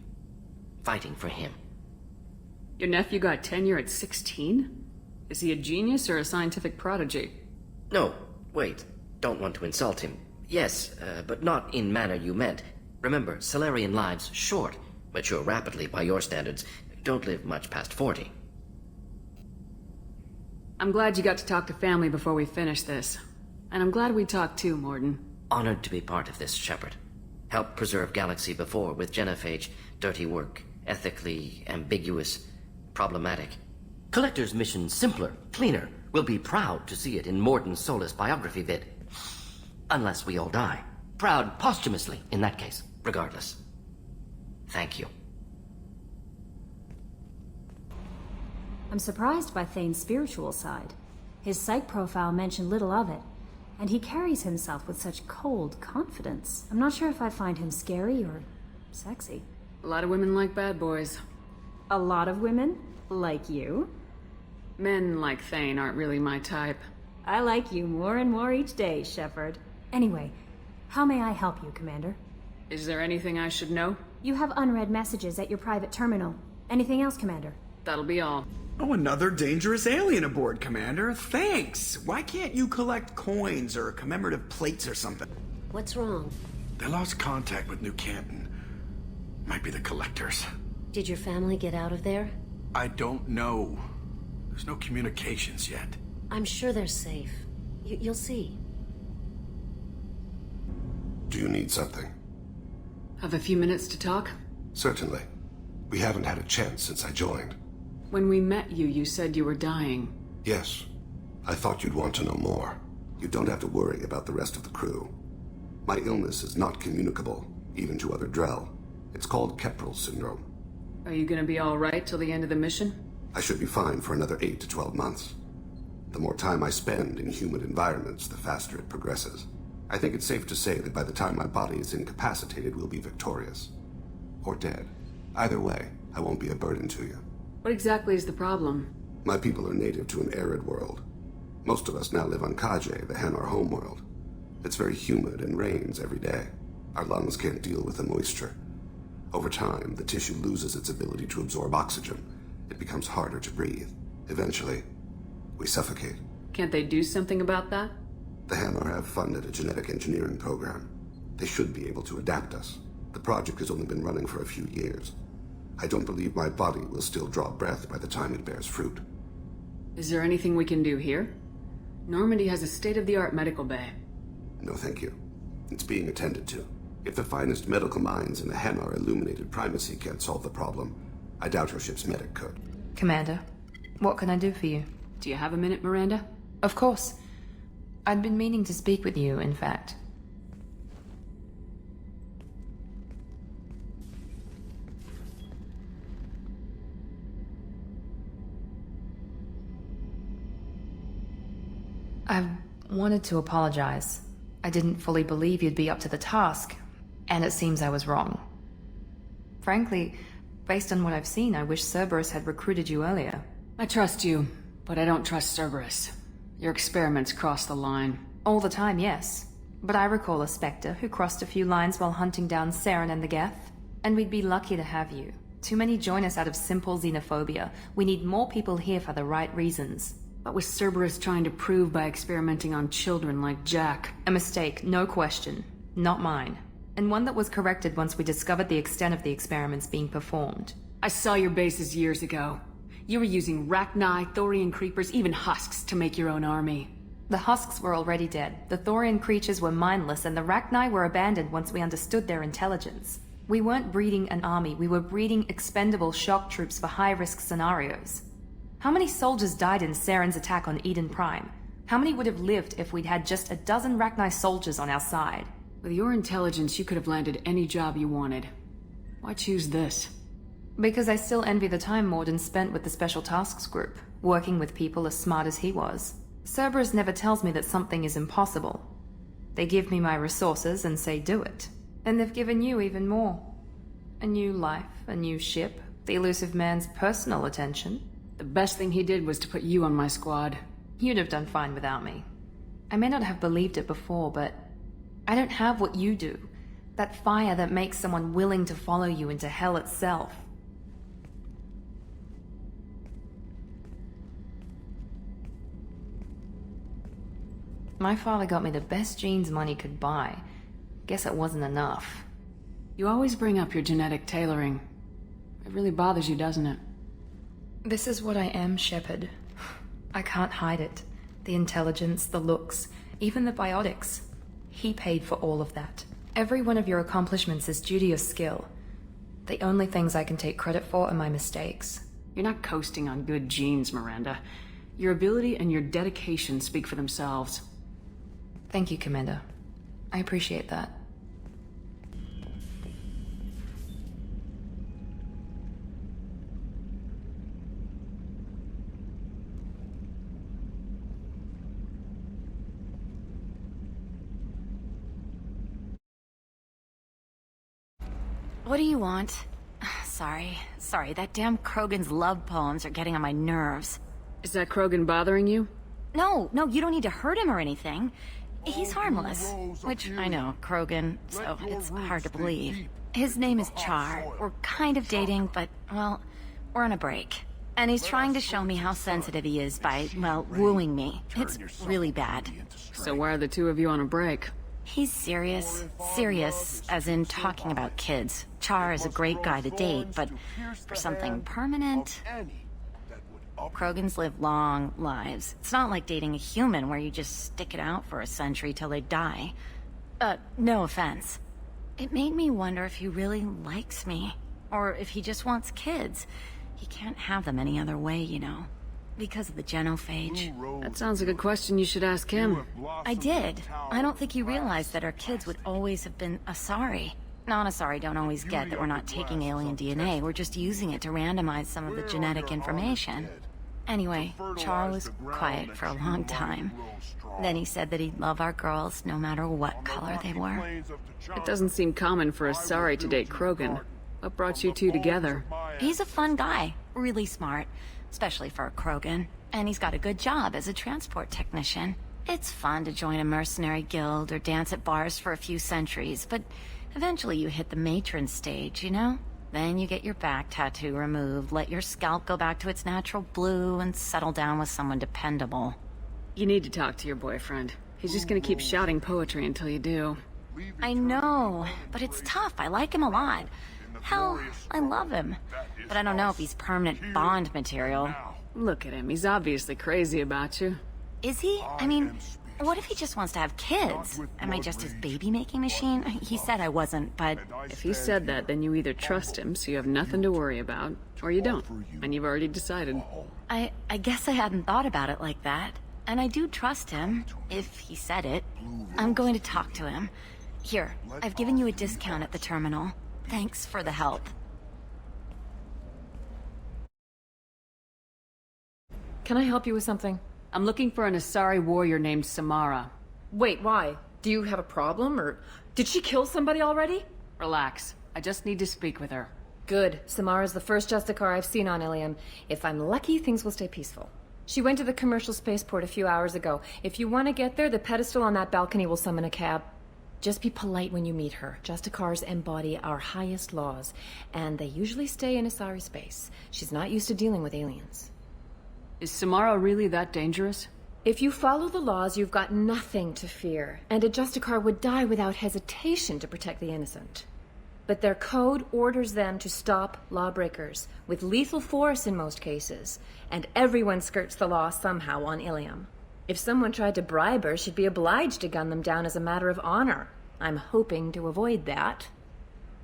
Fighting for him. Your nephew got tenure at 16? Is he a genius or a scientific prodigy? No, wait. Don't want to insult him. Yes, but not in manner you meant. Remember, Solarian lives short. Mature rapidly by your standards. Don't live much past 40. I'm glad you got to talk to family before we finish this. And I'm glad we talked too, Mordin. Honored to be part of this, Shepard. Helped preserve Galaxy before with Genophage. Dirty work. Ethically ambiguous. Problematic. Collector's mission simpler, cleaner. We'll be proud to see it in Mordin Solus biography vid. Unless we all die. Proud posthumously, in that case. Regardless. Thank you. I'm surprised by Thane's spiritual side. His psych profile mentioned little of it, and he carries himself with such cold confidence. I'm not sure if I find him scary or sexy. A lot of women like bad boys. A lot of women? Like you? Men like Thane aren't really my type. I like you more and more each day, Shepard. Anyway, how may I help you, Commander? Is there anything I should know? You have unread messages at your private terminal. Anything else, Commander? That'll be all. Oh, another dangerous alien aboard, Commander. Thanks. Why can't you collect coins or commemorative plates or something? What's wrong? They lost contact with New Canton. Might be the Collectors. Did your family get out of there? I don't know. There's no communications yet. I'm sure they're safe. You'll see. Do you need something? Have a few minutes to talk? Certainly. We haven't had a chance since I joined. When we met you, you said you were dying. Yes. I thought you'd want to know more. You don't have to worry about the rest of the crew. My illness is not communicable, even to other Drell. It's called Keprel syndrome. Are you gonna be alright till the end of the mission? I should be fine for another 8 to 12 months. The more time I spend in humid environments, the faster it progresses. I think it's safe to say that by the time my body is incapacitated, we'll be victorious. Or dead. Either way, I won't be a burden to you. What exactly is the problem? My people are native to an arid world. Most of us now live on Kaje, the Hanar homeworld. It's very humid and rains every day. Our lungs can't deal with the moisture. Over time, the tissue loses its ability to absorb oxygen. It becomes harder to breathe. Eventually, we suffocate. Can't they do something about that? The Hanar have funded a genetic engineering program. They should be able to adapt us. The project has only been running for a few years. I don't believe my body will still draw breath by the time it bears fruit. Is there anything we can do here? Normandy has a state-of-the-art medical bay. No, thank you. It's being attended to. If the finest medical minds in the Hanar Illuminated Primacy can't solve the problem, I doubt your ship's medic could. Commander, what can I do for you? Do you have a minute, Miranda? Of course. I'd been meaning to speak with you, in fact. I wanted to apologize. I didn't fully believe you'd be up to the task, and it seems I was wrong. Frankly, based on what I've seen, I wish Cerberus had recruited you earlier. I trust you, but I don't trust Cerberus. Your experiments cross the line. All the time, yes. But I recall a Spectre who crossed a few lines while hunting down Saren and the Geth. And we'd be lucky to have you. Too many join us out of simple xenophobia. We need more people here for the right reasons. What was Cerberus trying to prove by experimenting on children like Jack? A mistake, no question. Not mine. And one that was corrected once we discovered the extent of the experiments being performed. I saw your bases years ago. You were using Rachni, Thorian creepers, even husks to make your own army. The husks were already dead. The Thorian creatures were mindless, and the Rachni were abandoned once we understood their intelligence. We weren't breeding an army, we were breeding expendable shock troops for high-risk scenarios. How many soldiers died in Saren's attack on Eden Prime? How many would have lived if we'd had just a dozen Rachni soldiers on our side? With your intelligence, you could have landed any job you wanted. Why choose this? Because I still envy the time Morden spent with the Special Tasks Group, working with people as smart as he was. Cerberus never tells me that something is impossible. They give me my resources and say do it. And they've given you even more. A new life, a new ship, the elusive man's personal attention. The best thing he did was to put you on my squad. You'd have done fine without me. I may not have believed it before, but I don't have what you do. That fire that makes someone willing to follow you into hell itself. My father got me the best genes money could buy. Guess it wasn't enough. You always bring up your genetic tailoring. It really bothers you, doesn't it? This is what I am, Shepard. I can't hide it. The intelligence, the looks, even the biotics. He paid for all of that. Every one of your accomplishments is due to your skill. The only things I can take credit for are my mistakes. You're not coasting on good genes, Miranda. Your ability and your dedication speak for themselves. Thank you, Commander. I appreciate that. What do you want? Sorry, that damn Krogan's love poems are getting on my nerves. Is that Krogan bothering you? No, you don't need to hurt him or anything. He's harmless. Which, I know, Krogan, so it's hard to believe. His name is Char. We're kind of dating, but, well, we're on a break. And he's trying to show me how sensitive he is by, well, wooing me. It's really bad. So why are the two of you on a break? He's serious. Serious, as in talking about kids. Char is a great guy to date, but for something permanent... Krogans live long lives. It's not like dating a human where you just stick it out for a century till they die. No offense. It made me wonder if he really likes me. Or if he just wants kids. He can't have them any other way, you know. Because of the genophage. That sounds like a question you should ask him. I did. I don't think he realized that our kids would always have been Asari. Non-Asari don't always get that we're not taking alien DNA, we're just using it to randomize some of the genetic information. Anyway, Char was quiet for a long time. Then he said that he'd love our girls no matter what color they were. It doesn't seem common for Asari to date Krogan. What brought you two together? He's a fun guy, really smart, especially for a Krogan. And he's got a good job as a transport technician. It's fun to join a mercenary guild or dance at bars for a few centuries, but eventually you hit the matron stage, you know? Then you get your back tattoo removed, let your scalp go back to its natural blue, and settle down with someone dependable. You need to talk to your boyfriend. He's just gonna keep shouting poetry until you do. I know, but it's tough. I like him a lot. Hell, I love him. But I don't know if he's permanent Bond material. Look at him. He's obviously crazy about you. Is he? I mean, What if he just wants to have kids? Am I just his baby-making machine? He said I wasn't, but... If he said that, then you either trust him, so you have nothing to worry about, or you don't, and you've already decided. I guess I hadn't thought about it like that. And I do trust him, if he said it. I'm going to talk to him. Here, I've given you a discount at the terminal. Thanks for the help. Can I help you with something? I'm looking for an Asari warrior named Samara. Wait, why? Do you have a problem, or did she kill somebody already? Relax. I just need to speak with her. Good. Samara's the first Justicar I've seen on Ilium. If I'm lucky, things will stay peaceful. She went to the commercial spaceport a few hours ago. If you want to get there, the pedestal on that balcony will summon a cab. Just be polite when you meet her. Justicars embody our highest laws, and they usually stay in Asari space. She's not used to dealing with aliens. Is Samara really that dangerous? If you follow the laws, you've got nothing to fear, and a Justicar would die without hesitation to protect the innocent. But their code orders them to stop lawbreakers, with lethal force in most cases, and everyone skirts the law somehow on Ilium. If someone tried to bribe her, she'd be obliged to gun them down as a matter of honor. I'm hoping to avoid that.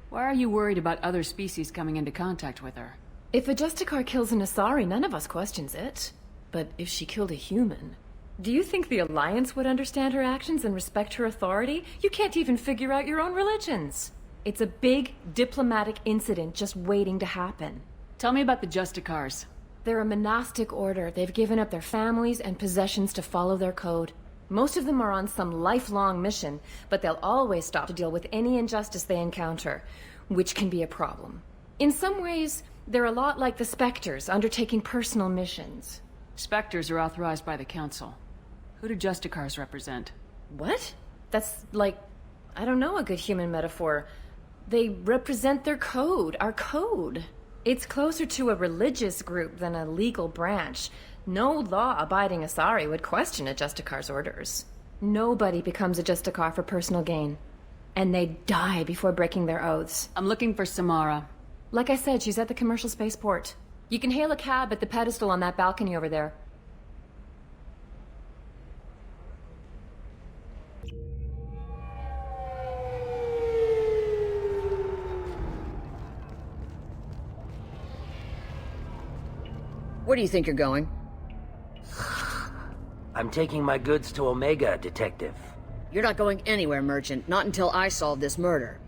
Why are you worried about other species coming into contact with her? If a Justicar kills an Asari, none of us questions it. But if she killed a human... Do you think the Alliance would understand her actions and respect her authority? You can't even figure out your own religions. It's a big diplomatic incident just waiting to happen. Tell me about the Justicars. They're a monastic order. They've given up their families and possessions to follow their code. Most of them are on some lifelong mission, but they'll always stop to deal with any injustice they encounter, which can be a problem. In some ways, they're a lot like the Spectres, undertaking personal missions. Spectres are authorized by the Council. Who do Justicars represent? What? That's like, I don't know, a good human metaphor. They represent their code, our code. It's closer to a religious group than a legal branch. No law-abiding Asari would question a Justicar's orders. Nobody becomes a Justicar for personal gain. And they die before breaking their oaths. I'm looking for Samara. Like I said, she's at the commercial spaceport. You can hail a cab at the pedestal on that balcony over there. Where do you think you're going? I'm taking my goods to Omega, Detective. You're not going anywhere, Merchant. Not until I solve this murder.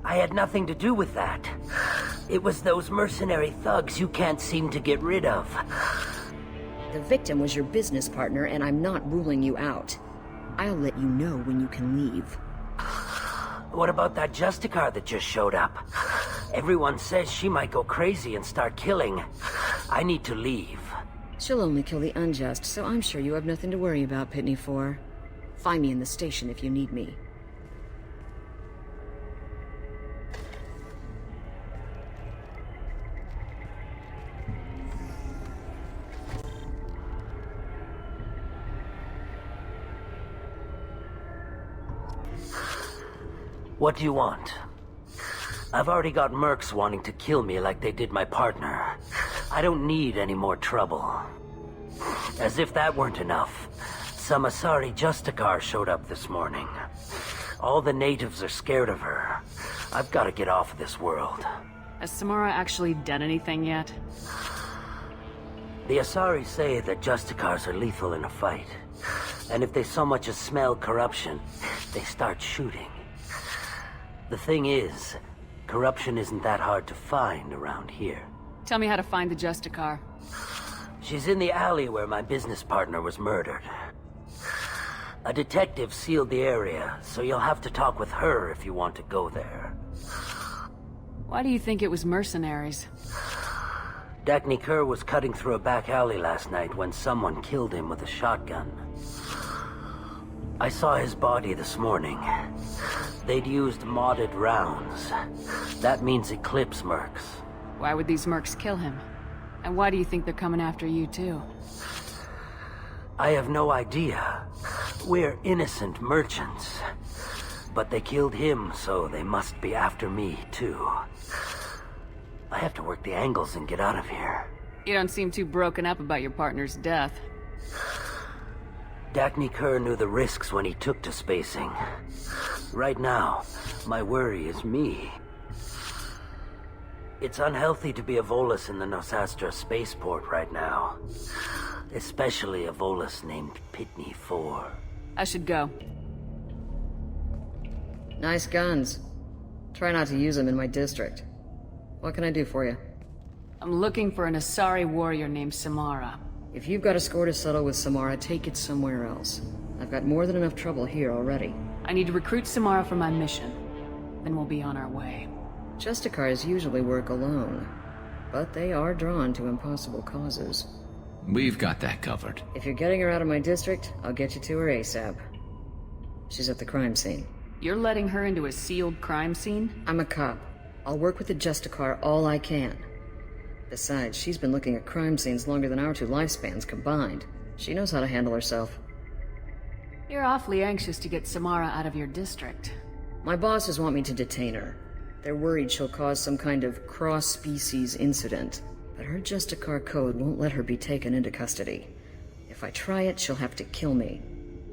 I had nothing to do with that. It was those mercenary thugs you can't seem to get rid of. The victim was your business partner, and I'm not ruling you out. I'll let you know when you can leave. What about that Justicar that just showed up? Everyone says she might go crazy and start killing. I need to leave. She'll only kill the unjust, so I'm sure you have nothing to worry about, Pitney 4. Find me in the station if you need me. What do you want? I've already got mercs wanting to kill me like they did my partner. I don't need any more trouble. As if that weren't enough, some Asari Justicar showed up this morning. All the natives are scared of her. I've got to get off of this world. Has Samara actually done anything yet? The Asari say that Justicars are lethal in a fight. And if they so much as smell corruption, they start shooting. The thing is, corruption isn't that hard to find around here. Tell me how to find the Justicar. She's in the alley where my business partner was murdered. A detective sealed the area, so you'll have to talk with her if you want to go there. Why do you think it was mercenaries? Dagny Kerr was cutting through a back alley last night when someone killed him with a shotgun. I saw his body this morning. They'd used modded rounds. That means Eclipse mercs. Why would these mercs kill him? And why do you think they're coming after you too? I have no idea. We're innocent merchants. But they killed him, so they must be after me too. I have to work the angles and get out of here. You don't seem too broken up about your partner's death. Dagny Kerr knew the risks when he took to spacing. Right now, my worry is me. It's unhealthy to be a Volus in the Nosastra spaceport right now. Especially a Volus named Pitney 4. I should go. Nice guns. Try not to use them in my district. What can I do for you? I'm looking for an Asari warrior named Samara. If you've got a score to settle with Samara, take it somewhere else. I've got more than enough trouble here already. I need to recruit Samara for my mission. Then we'll be on our way. Justicars usually work alone, but they are drawn to impossible causes. We've got that covered. If you're getting her out of my district, I'll get you to her ASAP. She's at the crime scene. You're letting her into a sealed crime scene? I'm a cop. I'll work with the Justicar all I can. Besides, she's been looking at crime scenes longer than our 2 lifespans combined. She knows how to handle herself. You're awfully anxious to get Samara out of your district. My bosses want me to detain her. They're worried she'll cause some kind of cross-species incident, but her Justicar code won't let her be taken into custody. If I try it, she'll have to kill me.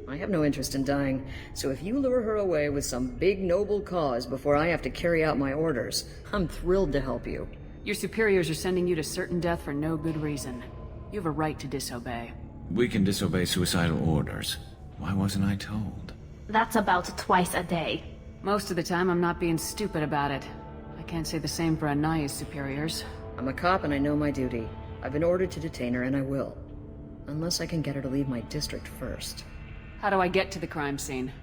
I have no interest in dying, so if you lure her away with some big noble cause before I have to carry out my orders, I'm thrilled to help you. Your superiors are sending you to certain death for no good reason. You have a right to disobey. We can disobey suicidal orders. Why wasn't I told? That's about twice a day. Most of the time, I'm not being stupid about it. I can't say the same for Anaya's superiors. I'm a cop and I know my duty. I've been ordered to detain her and I will. Unless I can get her to leave my district first. How do I get to the crime scene?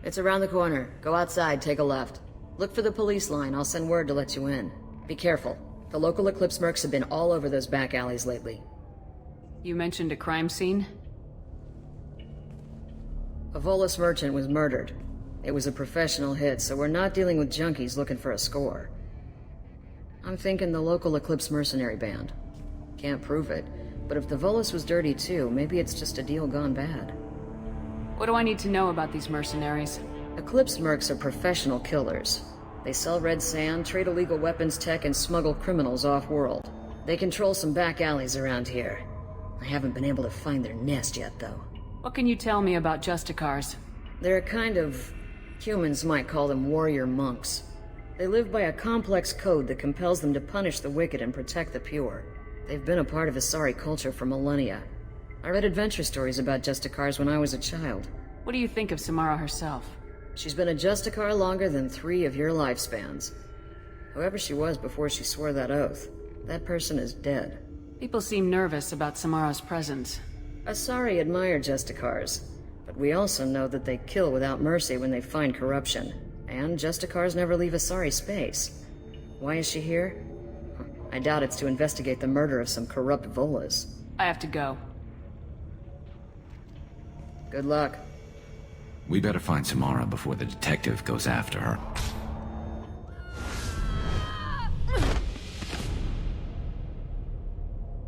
It's around the corner. Go outside, take a left. Look for the police line. I'll send word to let you in. Be careful. The local Eclipse mercs have been all over those back alleys lately. You mentioned a crime scene? A Volus merchant was murdered. It was a professional hit, so we're not dealing with junkies looking for a score. I'm thinking the local Eclipse mercenary band. Can't prove it, but if the Volus was dirty too, maybe it's just a deal gone bad. What do I need to know about these mercenaries? Eclipse mercs are professional killers. They sell red sand, trade illegal weapons tech, and smuggle criminals off-world. They control some back alleys around here. I haven't been able to find their nest yet, though. What can you tell me about Justicars? They're a kind of... humans might call them warrior monks. They live by a complex code that compels them to punish the wicked and protect the pure. They've been a part of Asari culture for millennia. I read adventure stories about Justicars when I was a child. What do you think of Samara herself? She's been a Justicar longer than 3 of your lifespans. Whoever she was before she swore that oath, that person is dead. People seem nervous about Samara's presence. Asari admire Justicars, but we also know that they kill without mercy when they find corruption. And Justicars never leave Asari space. Why is she here? I doubt it's to investigate the murder of some corrupt Volus. I have to go. Good luck. We better find Samara before the detective goes after her.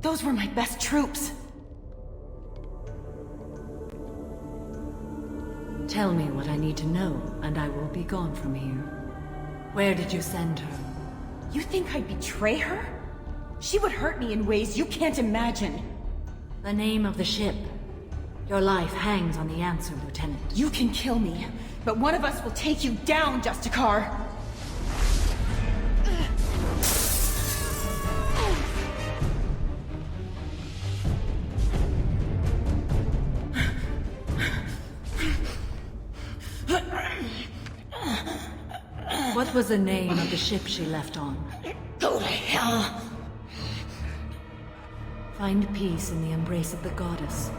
Those were my best troops. Tell me what I need to know, and I will be gone from here. Where did you send her? You think I'd betray her? She would hurt me in ways you can't imagine. The name of the ship. Your life hangs on the answer, Lieutenant. You can kill me, but one of us will take you down, Justicar! What was the name of the ship she left on? Go to hell! Find peace in the embrace of the goddess.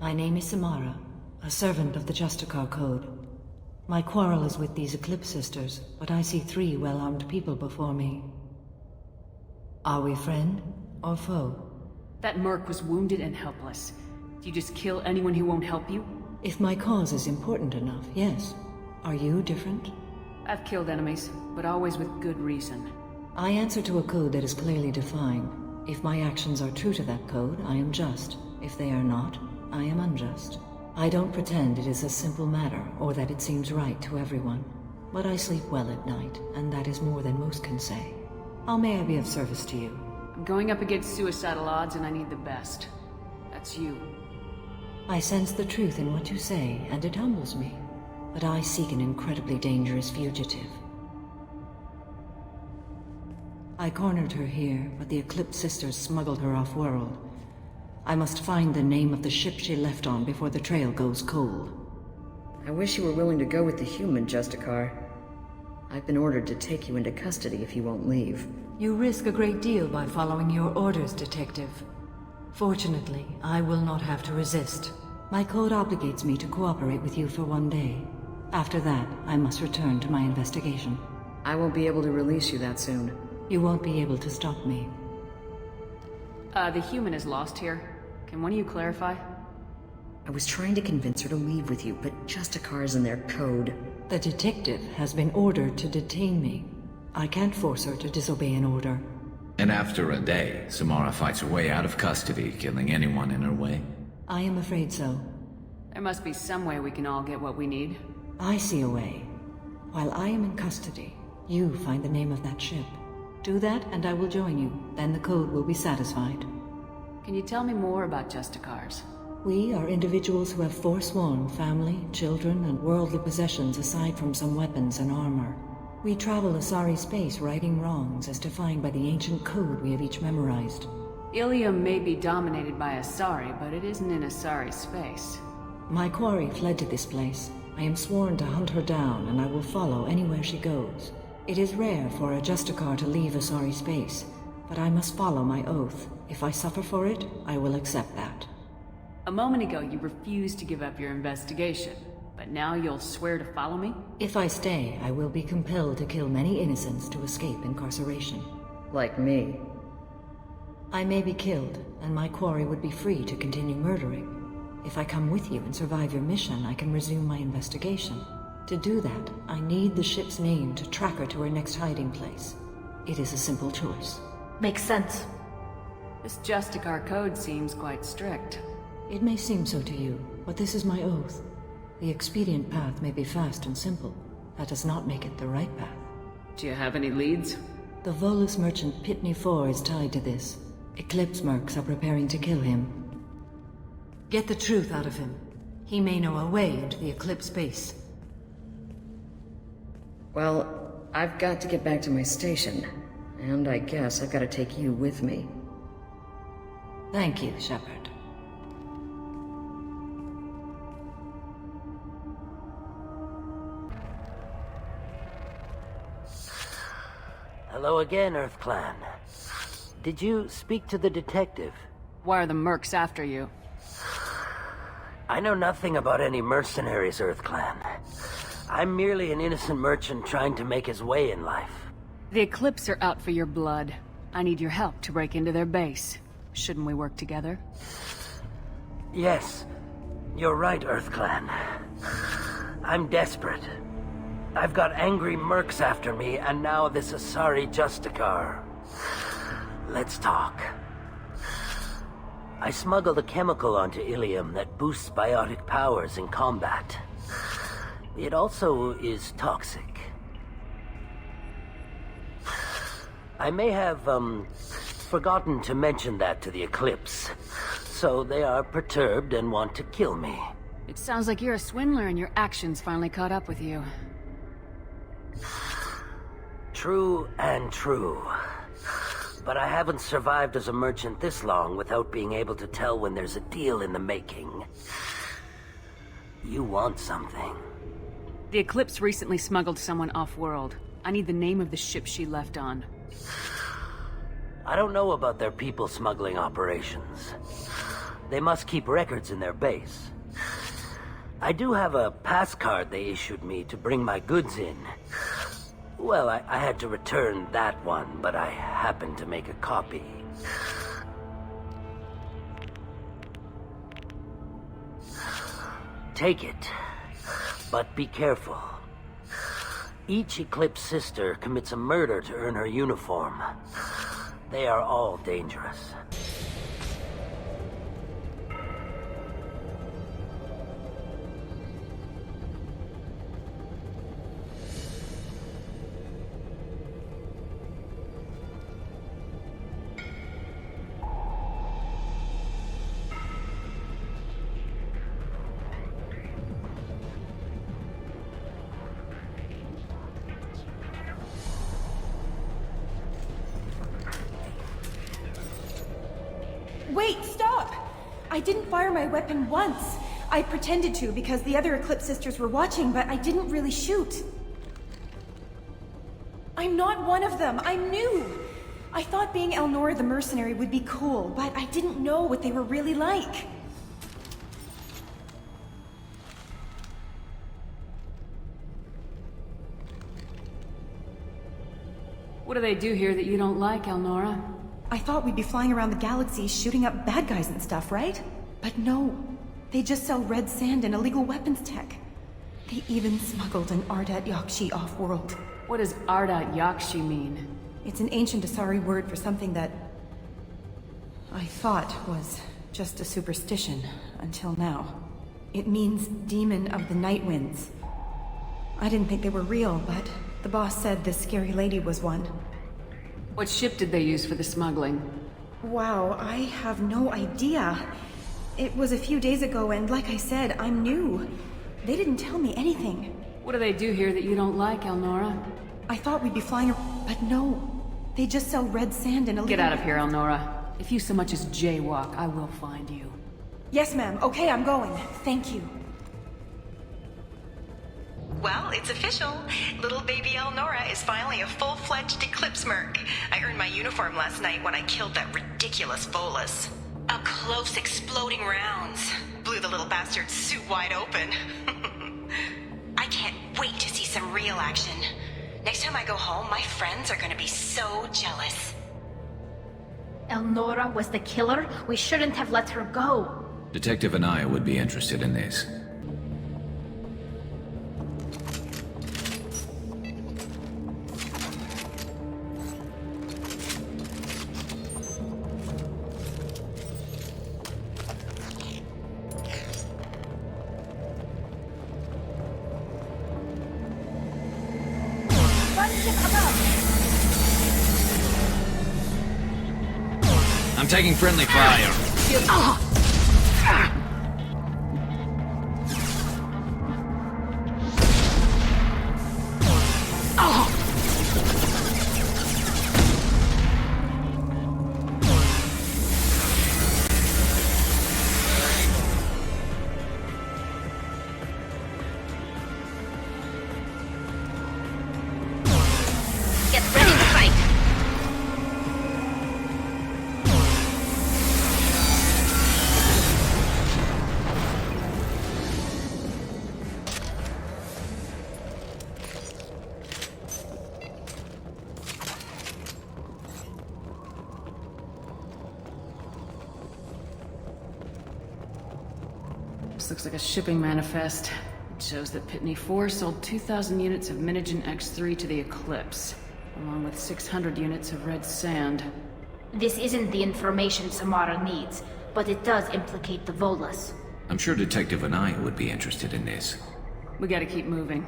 My name is Samara, a servant of the Justicar Code. My quarrel is with these Eclipse sisters, but I see 3 well-armed people before me. Are we friend or foe? That merc was wounded and helpless. Do you just kill anyone who won't help you? If my cause is important enough, yes. Are you different? I've killed enemies, but always with good reason. I answer to a code that is clearly defined. If my actions are true to that code, I am just. If they are not, I am unjust. I don't pretend it is a simple matter, or that it seems right to everyone. But I sleep well at night, and that is more than most can say. How may I be of service to you? I'm going up against suicidal odds and I need the best. That's you. I sense the truth in what you say, and it humbles me. But I seek an incredibly dangerous fugitive. I cornered her here, but the Eclipse Sisters smuggled her off-world. I must find the name of the ship she left on before the trail goes cold. I wish you were willing to go with the human, Justicar. I've been ordered to take you into custody if you won't leave. You risk a great deal by following your orders, Detective. Fortunately, I will not have to resist. My code obligates me to cooperate with you for 1 day. After that, I must return to my investigation. I won't be able to release you that soon. You won't be able to stop me. The human is lost here. Can one of you clarify? I was trying to convince her to leave with you, but Justicar's in their code. The detective has been ordered to detain me. I can't force her to disobey an order. And after a day, Samara fights her way out of custody, killing anyone in her way? I am afraid so. There must be some way we can all get what we need. I see a way. While I am in custody, you find the name of that ship. Do that and I will join you. Then the code will be satisfied. Can you tell me more about Justicars? We are individuals who have forsworn family, children, and worldly possessions aside from some weapons and armor. We travel Asari space righting wrongs as defined by the ancient code we have each memorized. Ilium may be dominated by Asari, but it isn't in Asari space. My quarry fled to this place. I am sworn to hunt her down, and I will follow anywhere she goes. It is rare for a Justicar to leave Asari space, but I must follow my oath. If I suffer for it, I will accept that. A moment ago, you refused to give up your investigation, but now you'll swear to follow me? If I stay, I will be compelled to kill many innocents to escape incarceration. Like me. I may be killed, and my quarry would be free to continue murdering. If I come with you and survive your mission, I can resume my investigation. To do that, I need the ship's name to track her to her next hiding place. It is a simple choice. Makes sense. This Justicar code seems quite strict. It may seem so to you, but this is my oath. The expedient path may be fast and simple. That does not make it the right path. Do you have any leads? The Volus merchant Pitney 4 is tied to this. Eclipse mercs are preparing to kill him. Get the truth out of him. He may know a way into the Eclipse base. Well, I've got to get back to my station. And I guess I've got to take you with me. Thank you, Shepard. Hello again, Earth Clan. Did you speak to the detective? Why are the mercs after you? I know nothing about any mercenaries, Earth Clan. I'm merely an innocent merchant trying to make his way in life. The Eclipse are out for your blood. I need your help to break into their base. Shouldn't we work together? Yes, you're right, Earth Clan. I'm desperate. I've got angry mercs after me, and now this Asari Justicar. Let's talk. I smuggled a chemical onto Ilium that boosts biotic powers in combat. It also is toxic. I may have, forgotten to mention that to the Eclipse, so they are perturbed and want to kill me. It sounds like you're a swindler and your actions finally caught up with you. True and true. But I haven't survived as a merchant this long without being able to tell when there's a deal in the making. You want something. The Eclipse recently smuggled someone off-world. I need the name of the ship she left on. I don't know about their people smuggling operations. They must keep records in their base. I do have a pass card they issued me to bring my goods in. Well, I had to return that one, but I happened to make a copy. Take it, but be careful. Each Eclipse sister commits a murder to earn her uniform. They are all dangerous. Wait, stop! I didn't fire my weapon once. I pretended to because the other Eclipse sisters were watching, but I didn't really shoot. I'm not one of them. I'm new. I thought being Elnora the mercenary would be cool, but I didn't know what they were really like. What do they do here that you don't like, Elnora? I thought we'd be flying around the galaxy shooting up bad guys and stuff, right? But no. They just sell red sand and illegal weapons tech. They even smuggled an Ardat Yakshi off-world. What does Ardat Yakshi mean? It's an ancient Asari word for something that I thought was just a superstition until now. It means demon of the night winds. I didn't think they were real, but the boss said this scary lady was one. What ship did they use for the smuggling? Wow, I have no idea. It was a few days ago, and like I said, I'm new. They didn't tell me anything. What do they do here that you don't like, Elnora? I thought we'd be flying, but no. They just sell red sand and illegal... Get out of here, Elnora. If you so much as jaywalk, I will find you. Yes, ma'am. Okay, I'm going. Thank you. Well, it's official. Little baby Elnora is finally a full-fledged Eclipse merc. I earned my uniform last night when I killed that ridiculous Volus. Up close, exploding rounds. Blew the little bastard's suit wide open. I can't wait to see some real action. Next time I go home, my friends are gonna be so jealous. Elnora was the killer? We shouldn't have let her go. Detective Anaya would be interested in this. I'm taking friendly fire. Get ready to fight. This looks like a shipping manifest. It shows that Pitney 4 sold 2,000 units of Minigen X3 to the Eclipse, along with 600 units of red sand. This isn't the information Samara needs, but it does implicate the Volus. I'm sure Detective Anaya would be interested in this. We gotta keep moving.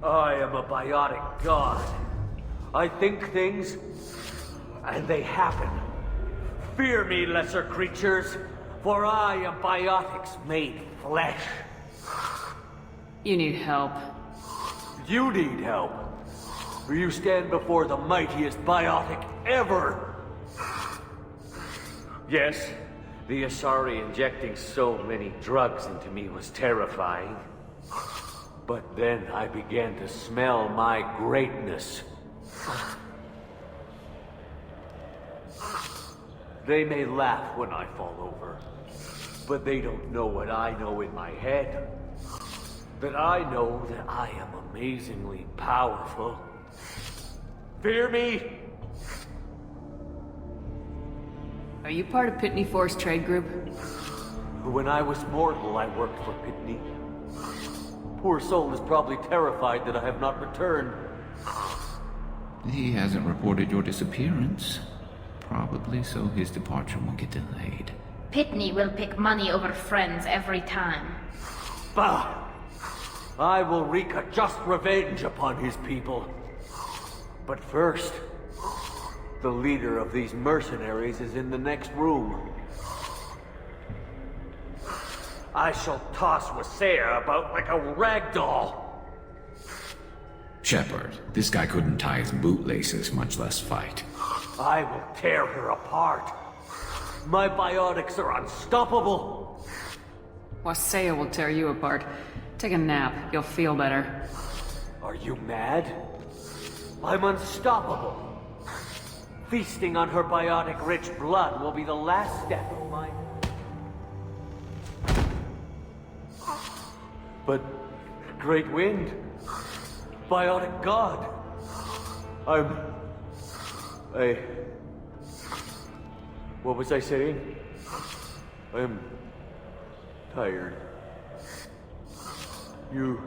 I am a biotic god. I think things, and they happen. Fear me, lesser creatures, for I am biotics made flesh. You need help. You need help, for you stand before the mightiest biotic ever. Yes, the Asari injecting so many drugs into me was terrifying. But then I began to smell my greatness. They may laugh when I fall over, but they don't know what I know in my head. That I know that I am amazingly powerful. Fear me? Are you part of Pitney 4's trade group? When I was mortal, I worked for Pitney. Poor soul is probably terrified that I have not returned. He hasn't reported your disappearance. Probably so his departure won't get delayed. Pitney will pick money over friends every time. Bah! I will wreak a just revenge upon his people. But first, the leader of these mercenaries is in the next room. I shall toss Wasea about like a rag doll. Shepard, this guy couldn't tie his bootlaces, much less fight. I will tear her apart. My biotics are unstoppable. Wasea will tear you apart. Take a nap. You'll feel better. Are you mad? I'm unstoppable. Feasting on her biotic-rich blood will be the last step of my... But... Great Wind... Biotic God... What was I saying? I'm... tired. You...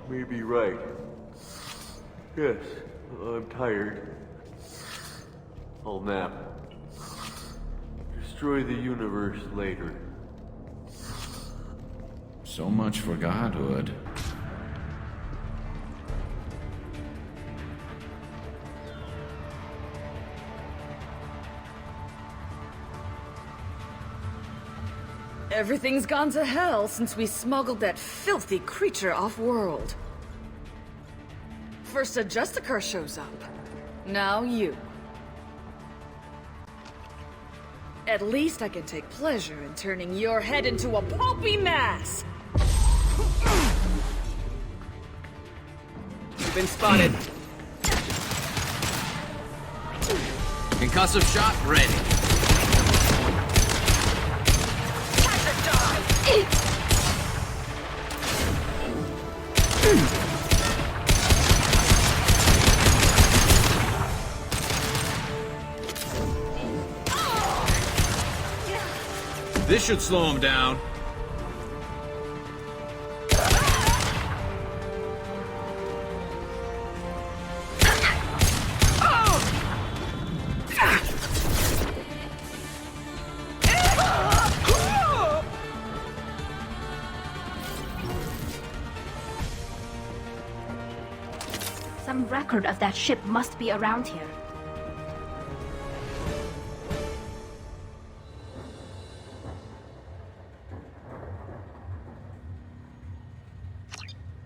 may be right. Yes, I'm tired. I'll nap. Destroy the universe later. So much for godhood. Everything's gone to hell since we smuggled that filthy creature off-world. First a Justicar shows up. Now you. At least I can take pleasure in turning your head into a pulpy mass! You've been spotted. Concussive shot ready. This should slow him down. Some record of that ship must be around here.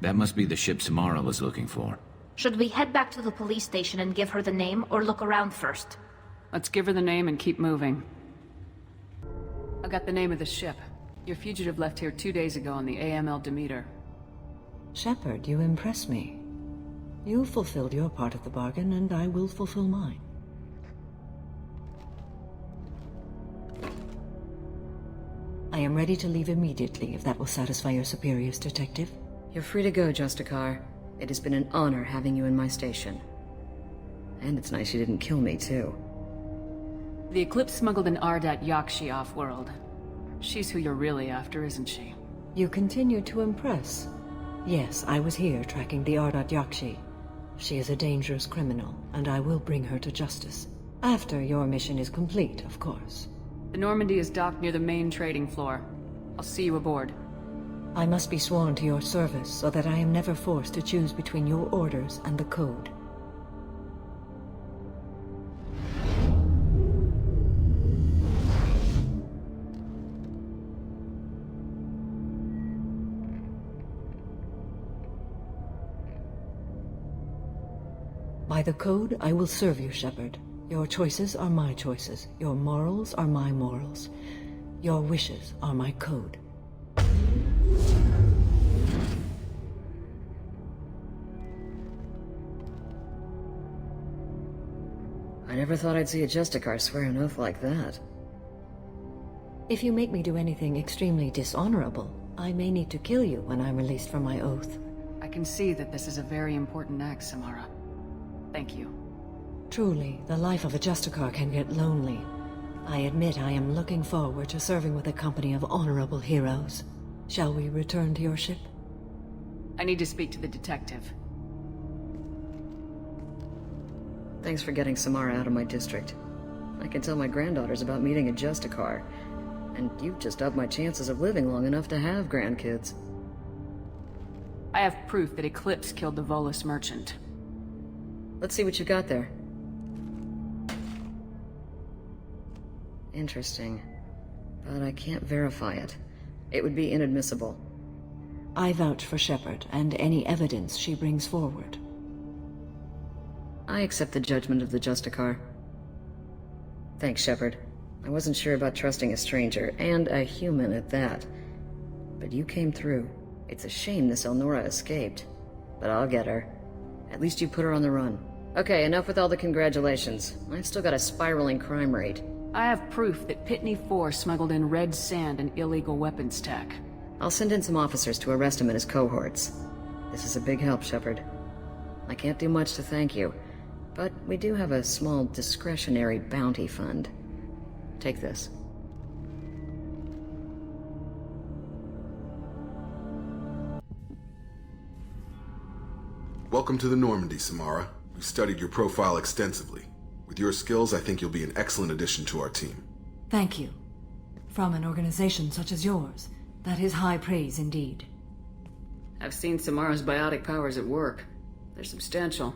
That must be the ship Samara was looking for. Should we head back to the police station and give her the name, or look around first? Let's give her the name and keep moving. I got the name of the ship. Your fugitive left here 2 days ago on the AML Demeter. Shepard, you impress me. You fulfilled your part of the bargain, and I will fulfill mine. I am ready to leave immediately, if that will satisfy your superiors, Detective. You're free to go, Justicar. It has been an honor having you in my station. And it's nice you didn't kill me, too. The Eclipse smuggled an Ardat Yakshi off-world. She's who you're really after, isn't she? You continue to impress. Yes, I was here tracking the Ardat Yakshi. She is a dangerous criminal, and I will bring her to justice. After your mission is complete, of course. The Normandy is docked near the main trading floor. I'll see you aboard. I must be sworn to your service so that I am never forced to choose between your orders and the Code. By the Code, I will serve you, Shepard. Your choices are my choices. Your morals are my morals. Your wishes are my code. I never thought I'd see a Justicar swear an oath like that. If you make me do anything extremely dishonorable, I may need to kill you when I'm released from my oath. I can see that this is a very important act, Samara. Thank you. Truly, the life of a Justicar can get lonely. I admit I am looking forward to serving with a company of honorable heroes. Shall we return to your ship? I need to speak to the detective. Thanks for getting Samara out of my district. I can tell my granddaughters about meeting a Justicar, and you've just upped my chances of living long enough to have grandkids. I have proof that Eclipse killed the Volus merchant. Let's see what you got there. Interesting. But I can't verify it. It would be inadmissible. I vouch for Shepard and any evidence she brings forward. I accept the judgment of the Justicar. Thanks, Shepard. I wasn't sure about trusting a stranger, and a human at that. But you came through. It's a shame this Elnora escaped. But I'll get her. At least you put her on the run. Okay, enough with all the congratulations. I've still got a spiraling crime rate. I have proof that Pitney 4 smuggled in red sand and illegal weapons tech. I'll send in some officers to arrest him and his cohorts. This is a big help, Shepard. I can't do much to thank you, but we do have a small discretionary bounty fund. Take this. Welcome to the Normandy, Samara. We've studied your profile extensively. With your skills, I think you'll be an excellent addition to our team. Thank you. From an organization such as yours, that is high praise indeed. I've seen Samara's biotic powers at work. They're substantial.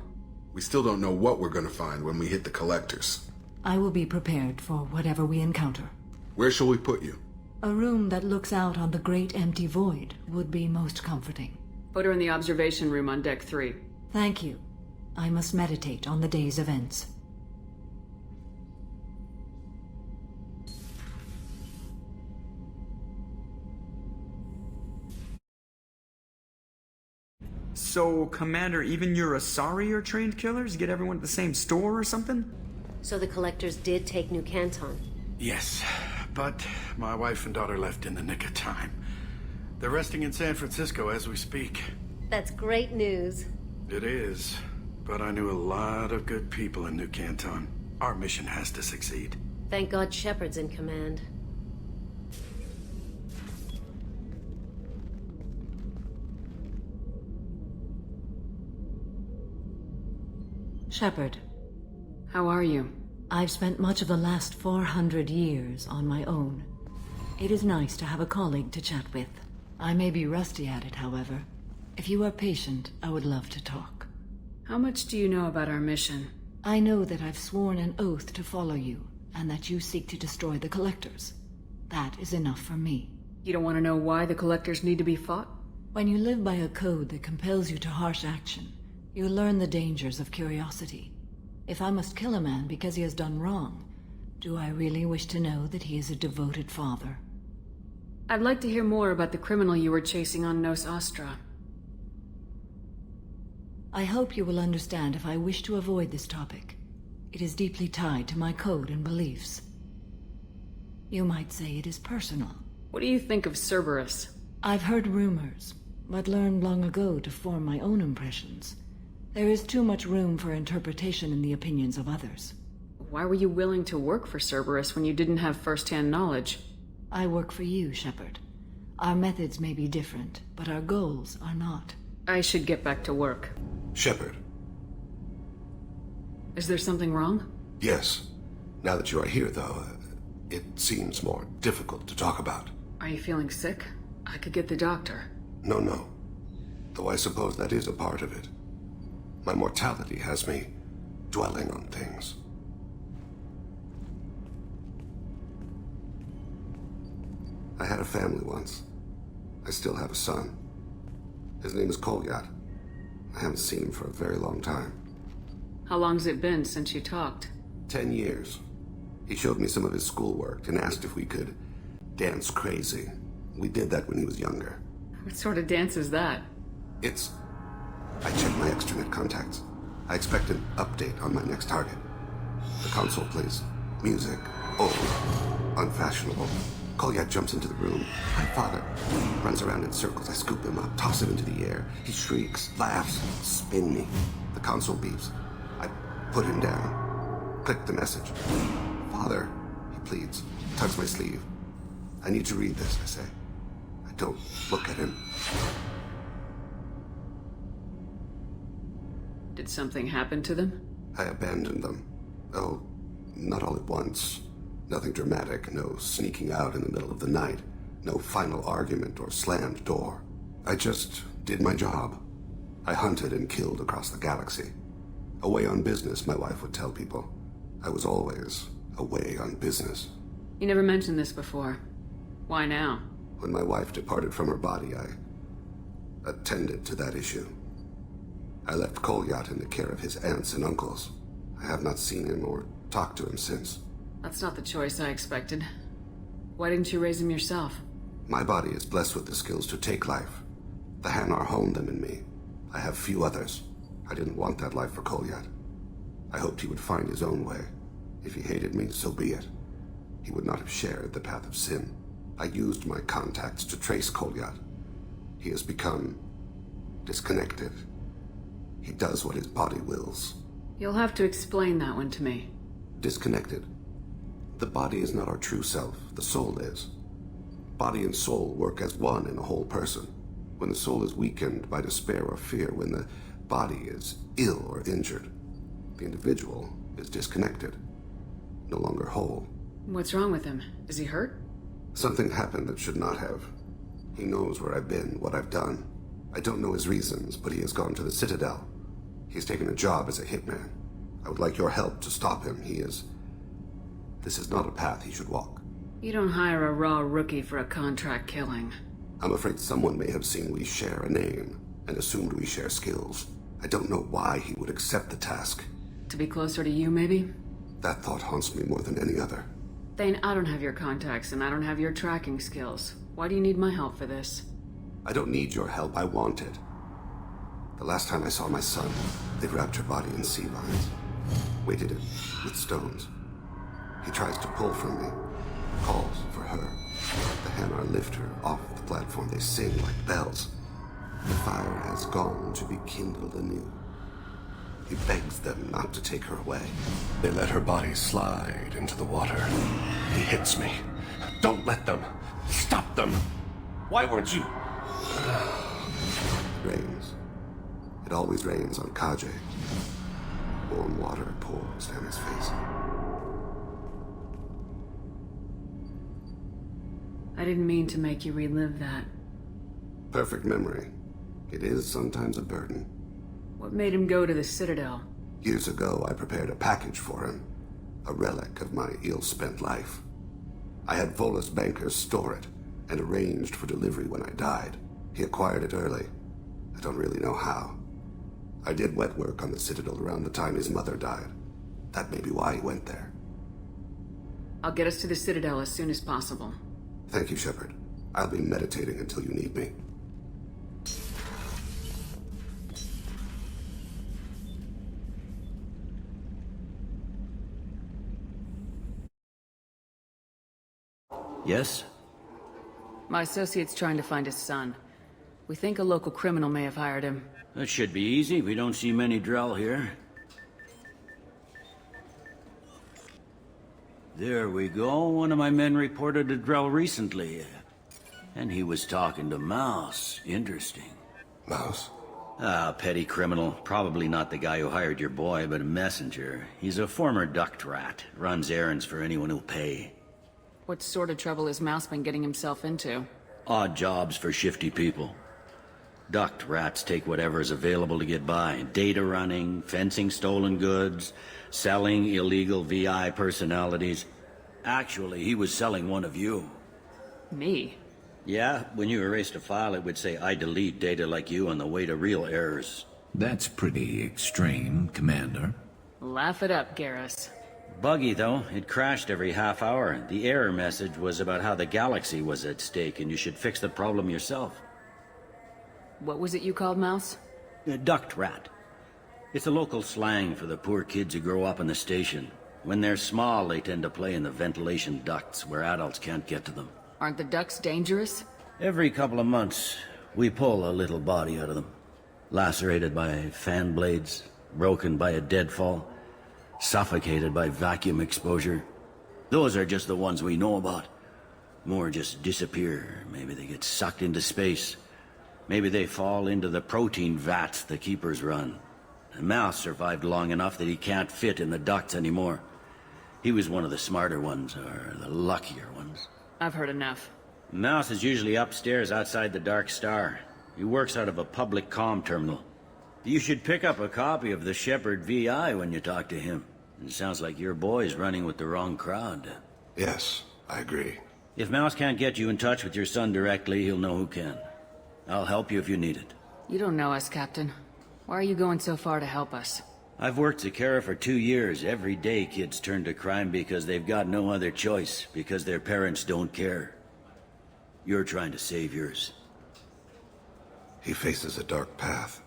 We still don't know what we're gonna find when we hit the collectors. I will be prepared for whatever we encounter. Where shall we put you? A room that looks out on the great empty void would be most comforting. Put her in the observation room on Deck 3. Thank you. I must meditate on the day's events. So, Commander, even your Asari are trained killers? Get everyone at the same store or something? So the collectors did take New Canton? Yes, but my wife and daughter left in the nick of time. They're resting in San Francisco as we speak. That's great news. It is, but I knew a lot of good people in New Canton. Our mission has to succeed. Thank God Shepard's in command. Shepard. How are you? I've spent much of the last 400 years on my own. It is nice to have a colleague to chat with. I may be rusty at it, however. If you are patient, I would love to talk. How much do you know about our mission? I know that I've sworn an oath to follow you, and that you seek to destroy the Collectors. That is enough for me. You don't want to know why the Collectors need to be fought? When you live by a code that compels you to harsh action, you learn the dangers of curiosity. If I must kill a man because he has done wrong, do I really wish to know that he is a devoted father? I'd like to hear more about the criminal you were chasing on Nos Astra. I hope you will understand if I wish to avoid this topic. It is deeply tied to my code and beliefs. You might say it is personal. What do you think of Cerberus? I've heard rumors, but learned long ago to form my own impressions. There is too much room for interpretation in the opinions of others. Why were you willing to work for Cerberus when you didn't have first-hand knowledge? I work for you, Shepard. Our methods may be different, but our goals are not. I should get back to work. Shepard. Is there something wrong? Yes. Now that you are here, though, it seems more difficult to talk about. Are you feeling sick? I could get the doctor. No. Though I suppose that is a part of it. My mortality has me dwelling on things. I had a family once. I still have a son. His name is Kolyat. I haven't seen him for a very long time. How long's it been since you talked? 10 years. He showed me some of his schoolwork and asked if we could dance crazy. We did that when he was younger. What sort of dance is that? I checked my extranet contacts. I expect an update on my next target. The console plays music. Old. Unfashionable. Kolyat jumps into the room. My father runs around in circles. I scoop him up, toss him into the air. He shrieks, laughs, spin me. The console beeps. I put him down. Click the message. Father, he pleads, tugs my sleeve. I need to read this, I say. I don't look at him. Did something happen to them? I abandoned them. Oh, not all at once. Nothing dramatic, no sneaking out in the middle of the night, no final argument or slammed door. I just did my job. I hunted and killed across the galaxy. Away on business, my wife would tell people. I was always away on business. You never mentioned this before. Why now? When my wife departed from her body, I attended to that issue. I left Kolyat in the care of his aunts and uncles. I have not seen him or talked to him since. That's not the choice I expected. Why didn't you raise him yourself? My body is blessed with the skills to take life. The Hanar honed them in me. I have few others. I didn't want that life for Kolyat. I hoped he would find his own way. If he hated me, so be it. He would not have shared the path of sin. I used my contacts to trace Kolyat. He has become disconnected. He does what his body wills. You'll have to explain that one to me. Disconnected. The body is not our true self. The soul is. Body and soul work as one in a whole person. When the soul is weakened by despair or fear, when the body is ill or injured, the individual is disconnected, no longer whole. What's wrong with him? Is he hurt? Something happened that should not have. He knows where I've been, what I've done. I don't know his reasons, but he has gone to the Citadel. He's taken a job as a hitman. I would like your help to stop him. This is not a path he should walk. You don't hire a raw rookie for a contract killing. I'm afraid someone may have seen we share a name and assumed we share skills. I don't know why he would accept the task. To be closer to you, maybe? That thought haunts me more than any other. Thane, I don't have your contacts and I don't have your tracking skills. Why do you need my help for this? I don't need your help. I want it. The last time I saw my son, they wrapped her body in sea vines, weighted it with stones. He tries to pull from me, calls for her. The Hanar lift her off the platform. They sing like bells. The fire has gone to be kindled anew. He begs them not to take her away. They let her body slide into the water. He hits me. Don't let them. Stop them. Why weren't you? It rains. It always rains on Kaje. Warm water pours down his face. I didn't mean to make you relive that. Perfect memory. It is sometimes a burden. What made him go to the Citadel? Years ago, I prepared a package for him. A relic of my ill-spent life. I had Volus bankers store it, and arranged for delivery when I died. He acquired it early. I don't really know how. I did wet work on the Citadel around the time his mother died. That may be why he went there. I'll get us to the Citadel as soon as possible. Thank you, Shepard. I'll be meditating until you need me. Yes? My associate's trying to find his son. We think a local criminal may have hired him. That should be easy. We don't see many Drell here. There we go. One of my men reported a Drell recently. And he was talking to Mouse. Interesting. Mouse? Ah, petty criminal. Probably not the guy who hired your boy, but a messenger. He's a former duct rat. Runs errands for anyone who'll pay. What sort of trouble has Mouse been getting himself into? Odd jobs for shifty people. Duct rats take whatever is available to get by. Data running, fencing stolen goods, selling illegal VI personalities. Actually, he was selling one of you. Me? Yeah, when you erased a file, it would say, I delete data like you on the way to real errors. That's pretty extreme, Commander. Laugh it up, Garrus. Buggy, though. It crashed every half hour. The error message was about how the galaxy was at stake, and you should fix the problem yourself. What was it you called Mouse? A duct rat. It's a local slang for the poor kids who grow up in the station. When they're small, they tend to play in the ventilation ducts where adults can't get to them. Aren't the ducts dangerous? Every couple of months, we pull a little body out of them. Lacerated by fan blades, broken by a deadfall, suffocated by vacuum exposure. Those are just the ones we know about. More just disappear. Maybe they get sucked into space. Maybe they fall into the protein vats the Keepers run. And Mouse survived long enough that he can't fit in the ducts anymore. He was one of the smarter ones, or the luckier ones. I've heard enough. Mouse is usually upstairs outside the Dark Star. He works out of a public comm terminal. You should pick up a copy of the Shepard VI when you talk to him. It sounds like your boy's running with the wrong crowd. Yes, I agree. If Mouse can't get you in touch with your son directly, he'll know who can. I'll help you if you need it. You don't know us, Captain. Why are you going so far to help us? I've worked Zakera for 2 years. Every day kids turn to crime because they've got no other choice, because their parents don't care. You're trying to save yours. He faces a dark path.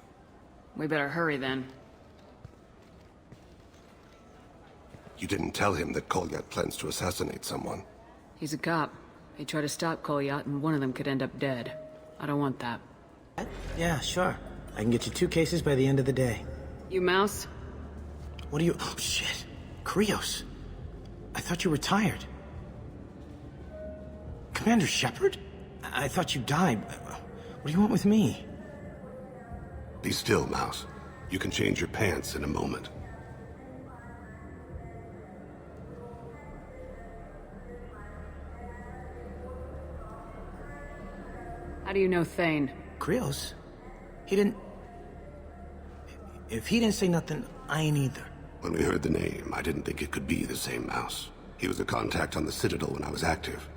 We better hurry then. You didn't tell him that Kolyat plans to assassinate someone. He's a cop. He'd try to stop Kolyat and one of them could end up dead. I don't want that. Yeah, sure. I can get you 2 cases by the end of the day. You Mouse? What are you... Oh, shit. Krios. I thought you were tired. Commander Shepard? I thought you died. What do you want with me? Be still, Mouse. You can change your pants in a moment. How do you know Thane? Krios? He didn't... If he didn't say nothing, I ain't either. When we heard the name, I didn't think it could be the same Mouse. He was a contact on the Citadel when I was active.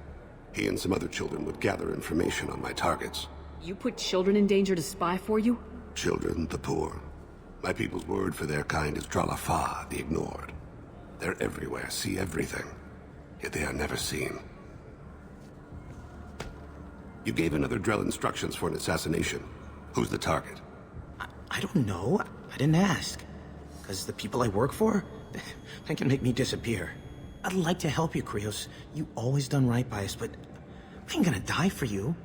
He and some other children would gather information on my targets. You put children in danger to spy for you? Children, the poor. My people's word for their kind is Dralafa, the ignored. They're everywhere, see everything. Yet they are never seen. You gave another Drell instructions for an assassination. Who's the target? I don't know. I didn't ask. Because the people I work for, they can make me disappear. I'd like to help you, Krios. You always done right by us, but I ain't gonna die for you.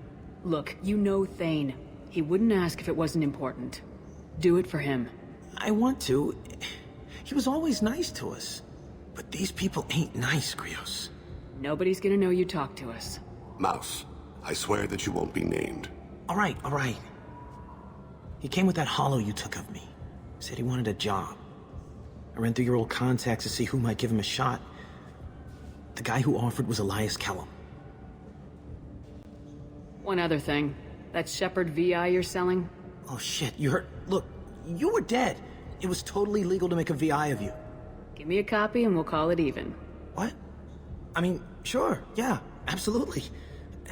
Look, you know Thane. He wouldn't ask if it wasn't important. Do it for him. I want to. He was always nice to us. But these people ain't nice, Krios. Nobody's gonna know you talk to us. Mouse, I swear that you won't be named. All right. He came with that hollow you took of me. Said he wanted a job. I ran through your old contacts to see who might give him a shot. The guy who offered was Elias Kellum. One other thing. That Shepard VI you're selling? Oh shit, you heard... Look, you were dead. It was totally legal to make a VI of you. Give me a copy and we'll call it even. What? I mean, sure, yeah, absolutely.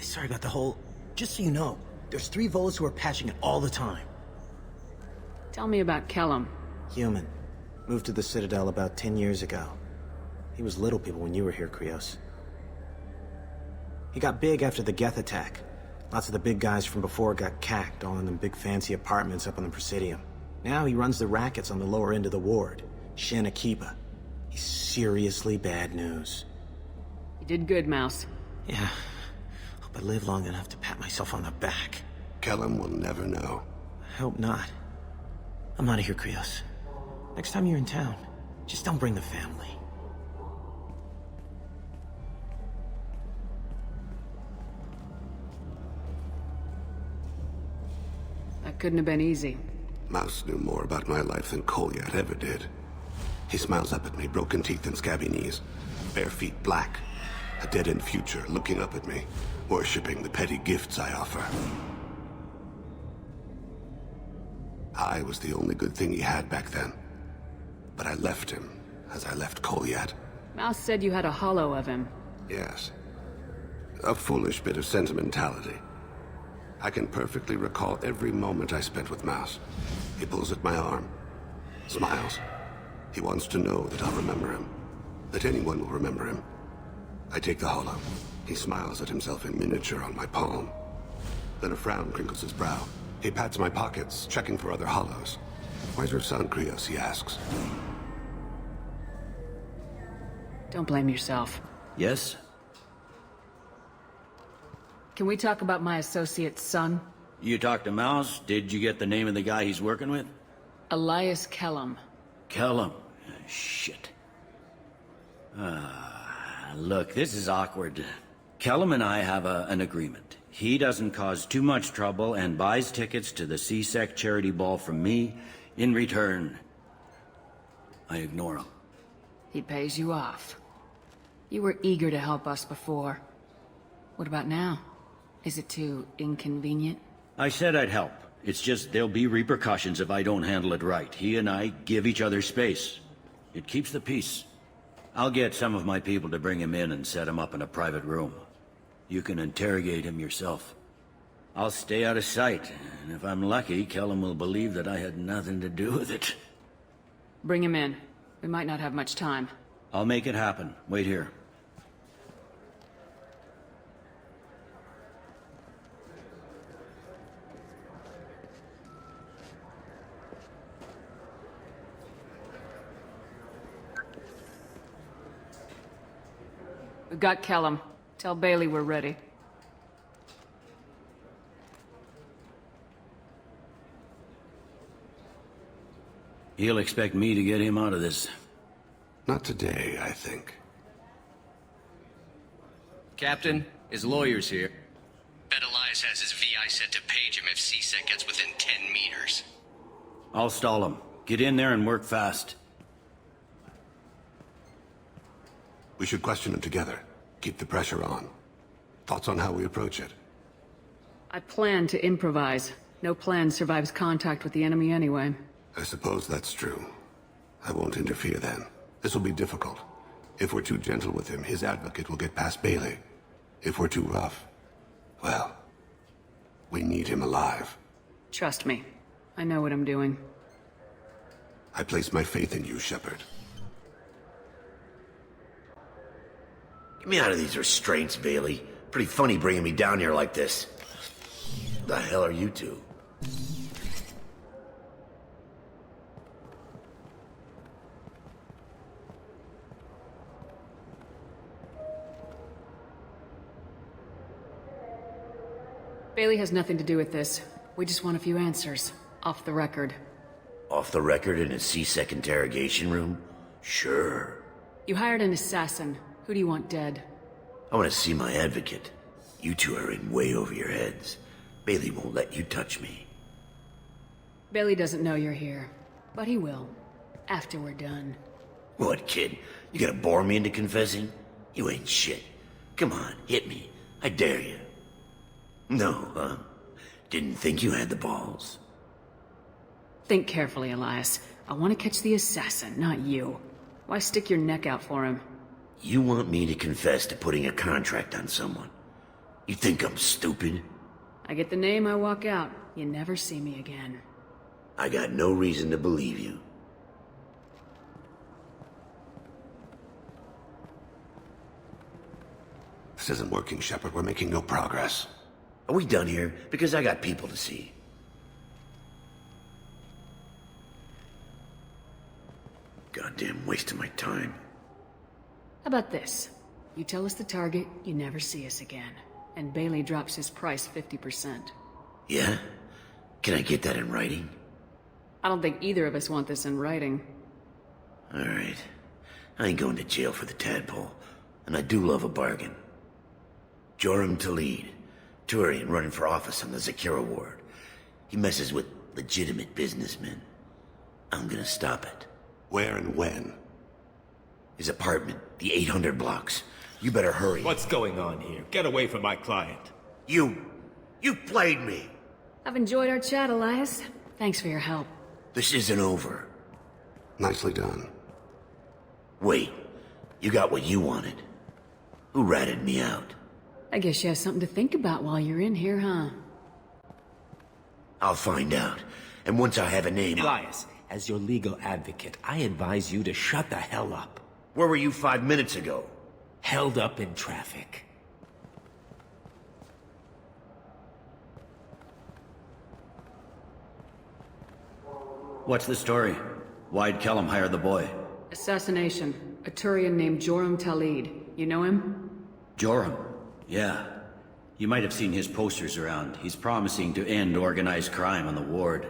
Sorry about the whole... Just so you know, there's 3 Volus who are patching it all the time. Tell me about Kellum. Human. Moved to the Citadel about 10 years ago. He was little people when you were here, Krios. He got big after the Geth attack. Lots of the big guys from before got cacked, all in them big fancy apartments up on the Presidium. Now he runs the rackets on the lower end of the ward, Shin Akiba. He's seriously bad news. You did good, Mouse. Yeah. Hope I live long enough to pat myself on the back. Kellum will never know. I hope not. I'm out of here, Krios. Next time you're in town, just don't bring the family. That couldn't have been easy. Mouse knew more about my life than Kolyat ever did. He smiles up at me, broken teeth and scabby knees. Bare feet black. A dead-end future looking up at me, worshipping the petty gifts I offer. I was the only good thing he had back then. But I left him, as I left Kolyat. Mouse said you had a hollow of him. Yes. A foolish bit of sentimentality. I can perfectly recall every moment I spent with Mouse. He pulls at my arm, smiles. He wants to know that I'll remember him, that anyone will remember him. I take the hollow. He smiles at himself in miniature on my palm. Then a frown crinkles his brow. He pats my pockets, checking for other hollows. Where's your son, Krios, he asks. Don't blame yourself. Yes? Can we talk about my associate's son? You talked to Mouse? Did you get the name of the guy he's working with? Elias Kellum. Kellum. Shit. Look, this is awkward. Kellum and I have an agreement. He doesn't cause too much trouble and buys tickets to the CSEC charity ball from me. In return, I ignore him. He pays you off. You were eager to help us before. What about now? Is it too inconvenient? I said I'd help. It's just there'll be repercussions if I don't handle it right. He and I give each other space. It keeps the peace. I'll get some of my people to bring him in and set him up in a private room. You can interrogate him yourself. I'll stay out of sight, and if I'm lucky, Kellum will believe that I had nothing to do with it. Bring him in. We might not have much time. I'll make it happen. Wait here. We've got Kellum. Tell Bailey we're ready. He'll expect me to get him out of this. Not today, I think. Captain, his lawyer's here. Bet Elias has his VI set to page him if C-Sec gets within 10 meters. I'll stall him. Get in there and work fast. We should question him together. Keep the pressure on. Thoughts on how we approach it? I plan to improvise. No plan survives contact with the enemy anyway. I suppose that's true. I won't interfere then. This will be difficult. If we're too gentle with him, his advocate will get past Bailey. If we're too rough, well, we need him alive. Trust me. I know what I'm doing. I place my faith in you, Shepard. Get me out of these restraints, Bailey. Pretty funny bringing me down here like this. The hell are you two? Bailey has nothing to do with this. We just want a few answers. Off the record. Off the record in a C-Sec interrogation room? Sure. You hired an assassin. Who do you want dead? I want to see my advocate. You two are in way over your heads. Bailey won't let you touch me. Bailey doesn't know you're here. But he will. After we're done. What, kid? You gonna bore me into confessing? You ain't shit. Come on, hit me. I dare you. No, huh? Didn't think you had the balls. Think carefully, Elias. I want to catch the assassin, not you. Why stick your neck out for him? You want me to confess to putting a contract on someone? You think I'm stupid? I get the name, I walk out. You never see me again. I got no reason to believe you. This isn't working, Shepard. We're making no progress. Are we done here? Because I got people to see. Goddamn waste of my time. How about this? You tell us the target, you never see us again. And Bailey drops his price 50%. Yeah? Can I get that in writing? I don't think either of us want this in writing. Alright. I ain't going to jail for the tadpole. And I do love a bargain. Joram Talid. Turian running for office on the Zakira ward. He messes with legitimate businessmen. I'm gonna stop it. Where and when? His apartment, the 800 blocks. You better hurry. What's going on here? Get away from my client. You played me. I've enjoyed our chat, Elias. Thanks for your help. This isn't over. Nicely done. Wait, you got what you wanted. Who ratted me out? I guess you have something to think about while you're in here, huh? I'll find out. And once I have a name... Elias, as your legal advocate, I advise you to shut the hell up. Where were you 5 minutes ago? Held up in traffic. What's the story? Why'd Kellum hire the boy? Assassination. A Turian named Joram Talid. You know him? Joram? Yeah. You might have seen his posters around. He's promising to end organized crime on the ward.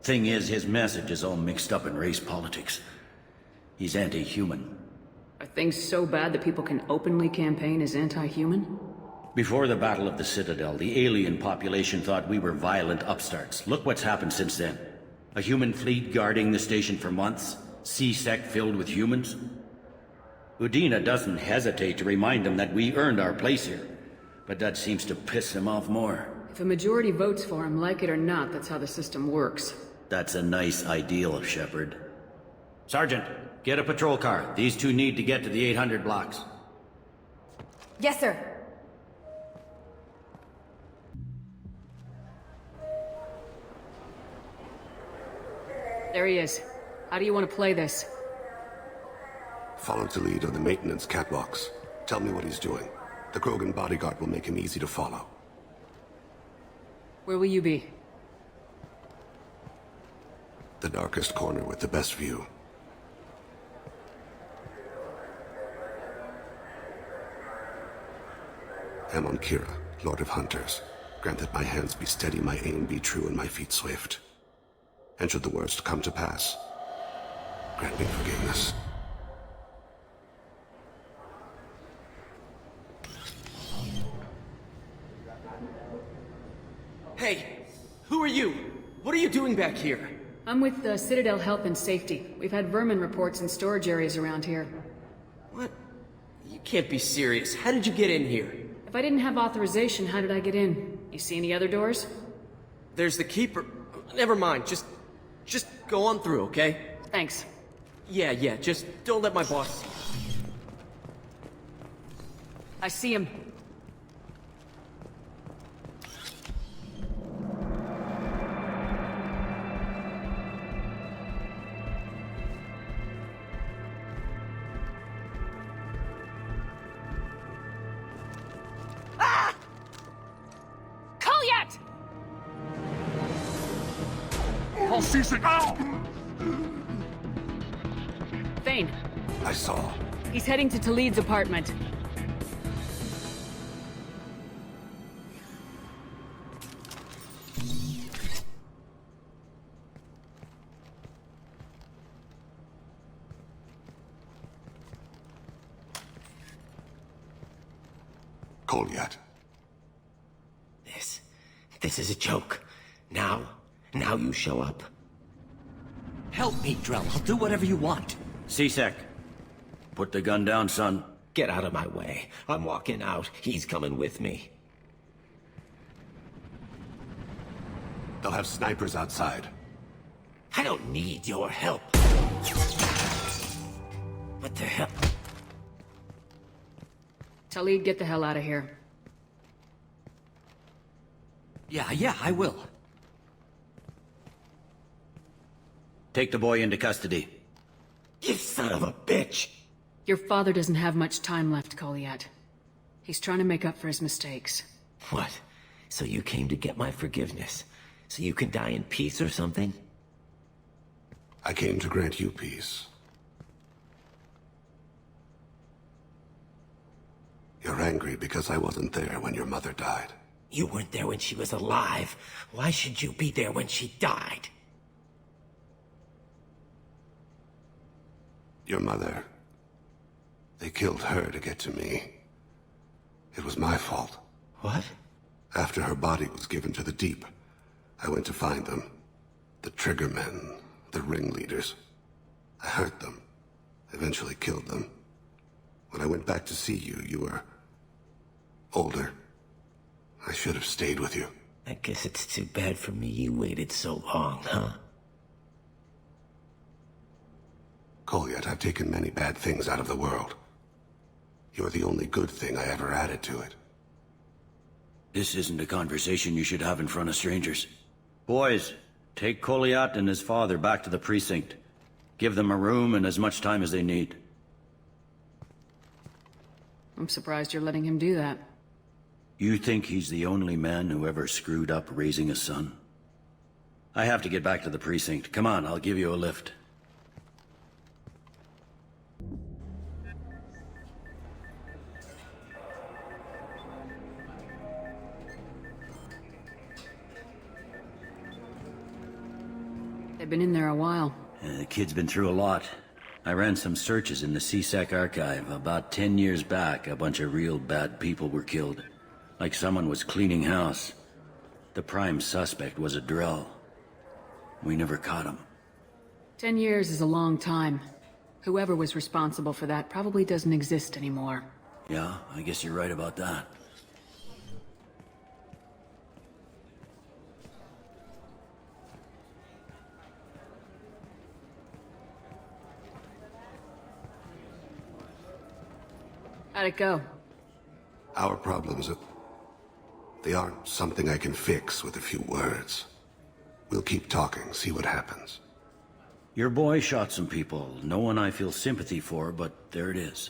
Thing is, his message is all mixed up in race politics. He's anti-human. Are things so bad that people can openly campaign as anti-human? Before the Battle of the Citadel, the alien population thought we were violent upstarts. Look what's happened since then. A human fleet guarding the station for months. C-Sec filled with humans. Udina doesn't hesitate to remind them that we earned our place here. But that seems to piss him off more. If a majority votes for him, like it or not, that's how the system works. That's a nice ideal, Shepard. Sergeant, get a patrol car. These two need to get to the 800 blocks. Yes, sir. There he is. How do you want to play this? Follow Talid on the maintenance catwalks. Tell me what he's doing. The Krogan bodyguard will make him easy to follow. Where will you be? The darkest corner with the best view. Amon Kira, Lord of Hunters. Grant that my hands be steady, my aim be true, and my feet swift. And should the worst come to pass, grant me forgiveness. Hey, who are you? What are you doing back here? I'm with Citadel Health and Safety. We've had vermin reports in storage areas around here. What? You can't be serious. How did you get in here? If I didn't have authorization, how did I get in? You see any other doors? There's the Keeper. Never mind, just go on through, okay? Thanks. Yeah, just don't let my boss... I see him. All season out! Thane. I saw. He's heading to Talid's apartment. Kolyat. This is a joke. Now you show up. Help me, Drell. I'll do whatever you want. C-Sec. Put the gun down, son. Get out of my way. I'm walking out. He's coming with me. They'll have snipers outside. I don't need your help. What the hell? Talid, get the hell out of here. Yeah, I will. Take the boy into custody. You son of a bitch! Your father doesn't have much time left, Kolyat. He's trying to make up for his mistakes. What? So you came to get my forgiveness? So you can die in peace or something? I came to grant you peace. You're angry because I wasn't there when your mother died. You weren't there when she was alive. Why should you be there when she died? Your mother... They killed her to get to me. It was my fault. What? After her body was given to the Deep, I went to find them. The Triggermen, the ringleaders. I hurt them. Eventually killed them. When I went back to see you, you were... older. I should have stayed with you. I guess it's too bad for me you waited so long, huh? Kolyat, I've taken many bad things out of the world. You're the only good thing I ever added to it. This isn't a conversation you should have in front of strangers. Boys, take Kolyat and his father back to the precinct. Give them a room and as much time as they need. I'm surprised you're letting him do that. You think he's the only man who ever screwed up raising a son? I have to get back to the precinct. Come on, I'll give you a lift. They've been in there a while. The kid's been through a lot. I ran some searches in the C-Sec archive. About 10 years back, a bunch of real bad people were killed. Like someone was cleaning house. The prime suspect was a Drell. We never caught him. 10 years is a long time. Whoever was responsible for that probably doesn't exist anymore. Yeah, I guess you're right about that. How'd it go? Our problems they aren't something I can fix with a few words. We'll keep talking, see what happens. Your boy shot some people. No one I feel sympathy for, but there it is.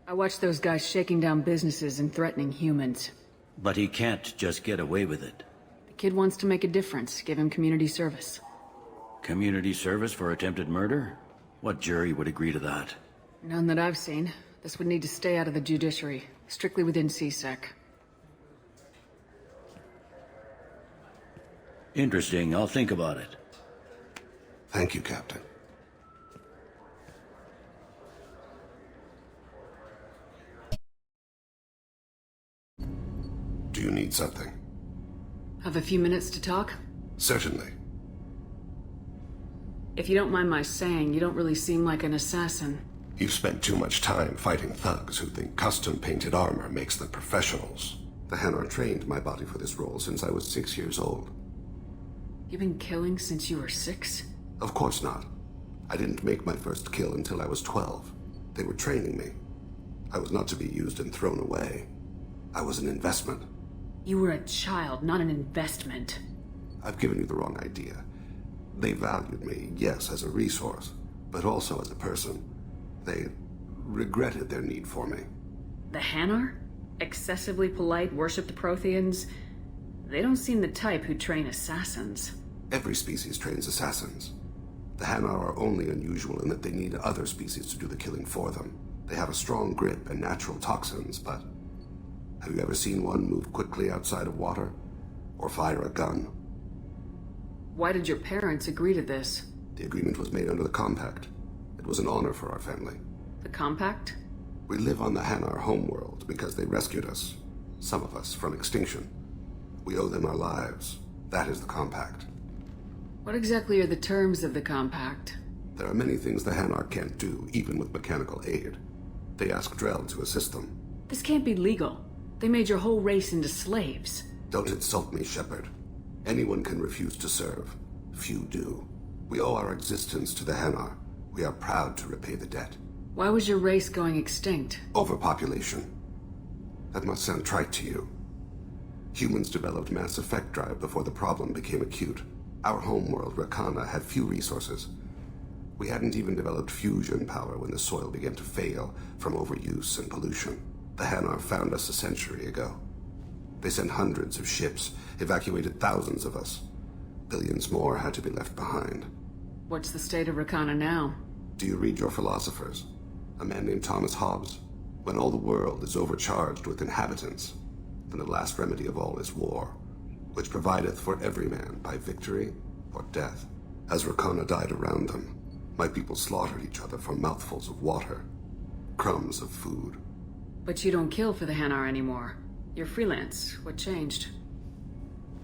I watched those guys shaking down businesses and threatening humans. But he can't just get away with it. The kid wants to make a difference. Give him community service. Community service for attempted murder? What jury would agree to that? None that I've seen. This would need to stay out of the judiciary. Strictly within CSEC. Interesting. I'll think about it. Thank you, Captain. Do you need something? Have a few minutes to talk? Certainly. If you don't mind my saying, you don't really seem like an assassin. You've spent too much time fighting thugs who think custom-painted armor makes them professionals. The Hanar trained my body for this role since I was 6 years old. You've been killing since you were 6? Of course not. I didn't make my first kill until I was 12. They were training me. I was not to be used and thrown away. I was an investment. You were a child, not an investment. I've given you the wrong idea. They valued me, yes, as a resource, but also as a person. They regretted their need for me. The Hanar? Excessively polite, worship the Protheans? They don't seem the type who train assassins. Every species trains assassins. The Hanar are only unusual in that they need other species to do the killing for them. They have a strong grip and natural toxins, but have you ever seen one move quickly outside of water? Or fire a gun? Why did your parents agree to this? The agreement was made under the Compact. It was an honor for our family. The Compact? We live on the Hanar homeworld because they rescued us. Some of us from extinction. We owe them our lives. That is the Compact. What exactly are the terms of the Compact? There are many things the Hanar can't do, even with mechanical aid. They ask Drell to assist them. This can't be legal. They made your whole race into slaves. Don't insult me, Shepard. Anyone can refuse to serve. Few do. We owe our existence to the Hanar. We are proud to repay the debt. Why was your race going extinct? Overpopulation. That must sound trite to you. Humans developed mass effect drive before the problem became acute. Our homeworld, Rakana, had few resources. We hadn't even developed fusion power when the soil began to fail from overuse and pollution. The Hanar found us a century ago. They sent hundreds of ships, evacuated thousands of us. Billions more had to be left behind. What's the state of Rakana now? Do you read your philosophers? A man named Thomas Hobbes? When all the world is overcharged with inhabitants, then the last remedy of all is war, which provideth for every man by victory or death. As Rakana died around them, my people slaughtered each other for mouthfuls of water, crumbs of food. But you don't kill for the Hanar anymore. You're freelance. What changed?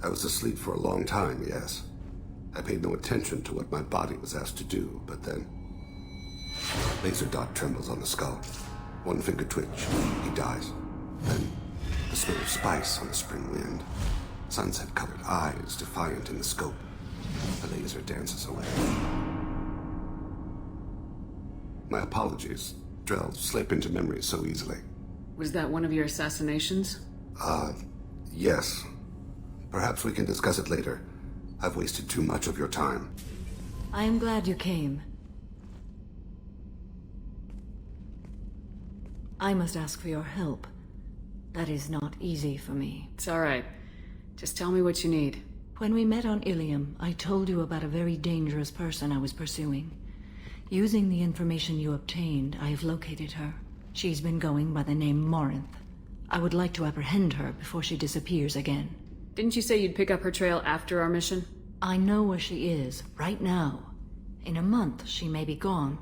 I was asleep for a long time, yes. I paid no attention to what my body was asked to do, but then... Laser dot trembles on the skull. One finger twitch. He dies. Then, the smell of spice on the spring wind. Sunset-colored eyes defiant in the scope. The laser dances away. My apologies. Drell slip into memory so easily. Was that one of your assassinations? Yes. Perhaps we can discuss it later. I've wasted too much of your time. I am glad you came. I must ask for your help. That is not easy for me. It's all right. Just tell me what you need. When we met on Ilium, I told you about a very dangerous person I was pursuing. Using the information you obtained, I have located her. She's been going by the name Morinth. I would like to apprehend her before she disappears again. Didn't you say you'd pick up her trail after our mission? I know where she is, right now. In a month, she may be gone.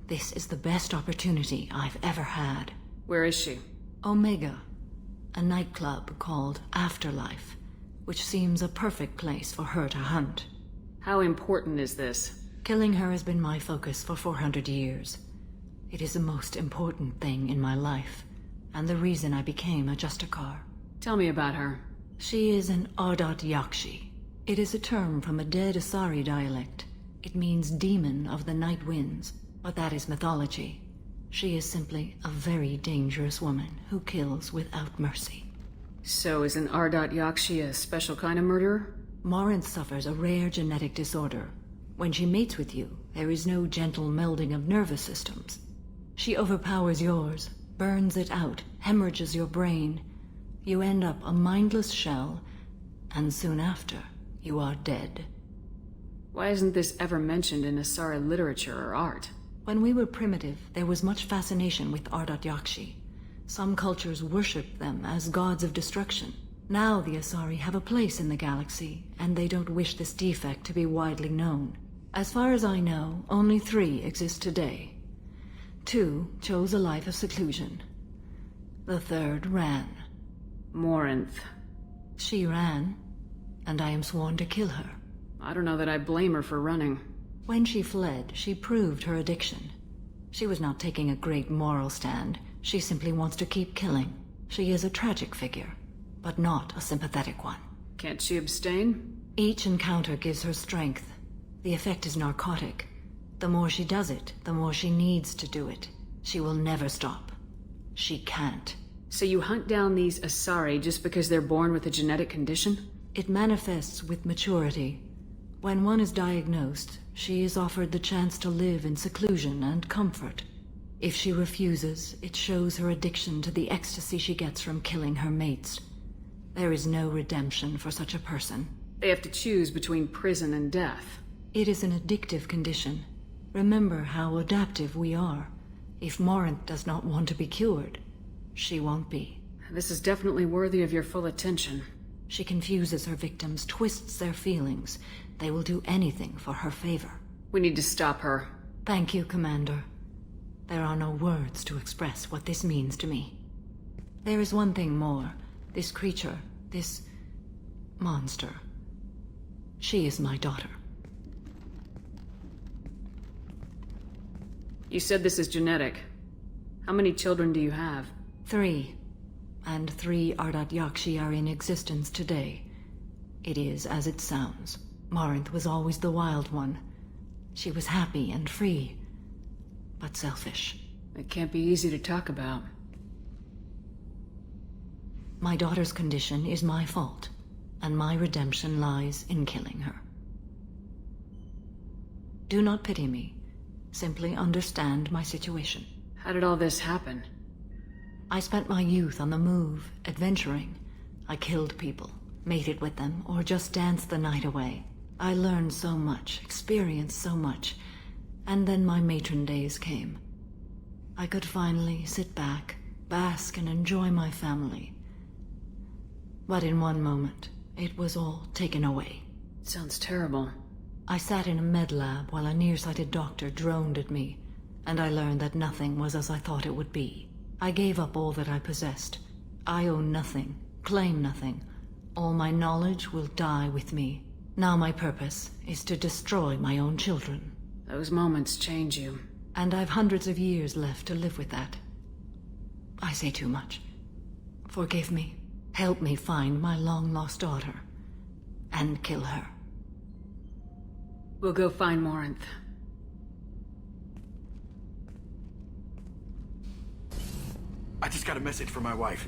This is the best opportunity I've ever had. Where is she? Omega. A nightclub called Afterlife, which seems a perfect place for her to hunt. How important is this? Killing her has been my focus for 400 years. It is the most important thing in my life, and the reason I became a Justicar. Tell me about her. She is an Ardat Yakshi. It is a term from a dead Asari dialect. It means demon of the night winds, but that is mythology. She is simply a very dangerous woman who kills without mercy. So is an Ardat Yakshi a special kind of murderer? Morinth suffers a rare genetic disorder. When she mates with you, There is no gentle melding of nervous systems. She overpowers yours, burns it out, hemorrhages your brain. You end up a mindless shell, and soon after, you are dead. Why isn't this ever mentioned in Asari literature or art? When we were primitive, there was much fascination with Ardat Yakshi. Some cultures worshipped them as gods of destruction. Now the Asari have a place in the galaxy, and they don't wish this defect to be widely known. As far as I know, only 3 exist today. 2 chose a life of seclusion. The 3rd ran. Morinth. She ran, and I am sworn to kill her. I don't know that I blame her for running. When she fled, she proved her addiction. She was not taking a great moral stand. She simply wants to keep killing. She is a tragic figure, but not a sympathetic one. Can't she abstain? Each encounter gives her strength. The effect is narcotic. The more she does it, the more she needs to do it. She will never stop. She can't. So you hunt down these Asari just because they're born with a genetic condition? It manifests with maturity. When one is diagnosed, she is offered the chance to live in seclusion and comfort. If she refuses, it shows her addiction to the ecstasy she gets from killing her mates. There is no redemption for such a person. They have to choose between prison and death. It is an addictive condition. Remember how adaptive we are. If Morinth does not want to be cured, she won't be. This is definitely worthy of your full attention. She confuses her victims, twists their feelings. They will do anything for her favor. We need to stop her. Thank you, Commander. There are no words to express what this means to me. There is one thing more. This creature, this monster. She is my daughter. You said this is genetic. How many children do you have? 3. And 3 Ardat Yakshi are in existence today. It is as it sounds. Morinth was always the wild one. She was happy and free, but selfish. It can't be easy to talk about. My daughter's condition is my fault, and my redemption lies in killing her. Do not pity me. Simply understand my situation. How did all this happen? I spent my youth on the move, adventuring. I killed people, mated with them, or just danced the night away. I learned so much, experienced so much, and then my matron days came. I could finally sit back, bask, and enjoy my family. But in one moment, it was all taken away. Sounds terrible. I sat in a med lab while a nearsighted doctor droned at me, and I learned that nothing was as I thought it would be. I gave up all that I possessed. I own nothing, claim nothing. All my knowledge will die with me. Now my purpose is to destroy my own children. Those moments change you. And I've hundreds of years left to live with that. I say too much. Forgive me. Help me find my long-lost daughter. And kill her. We'll go find Morinth. I just got a message from my wife.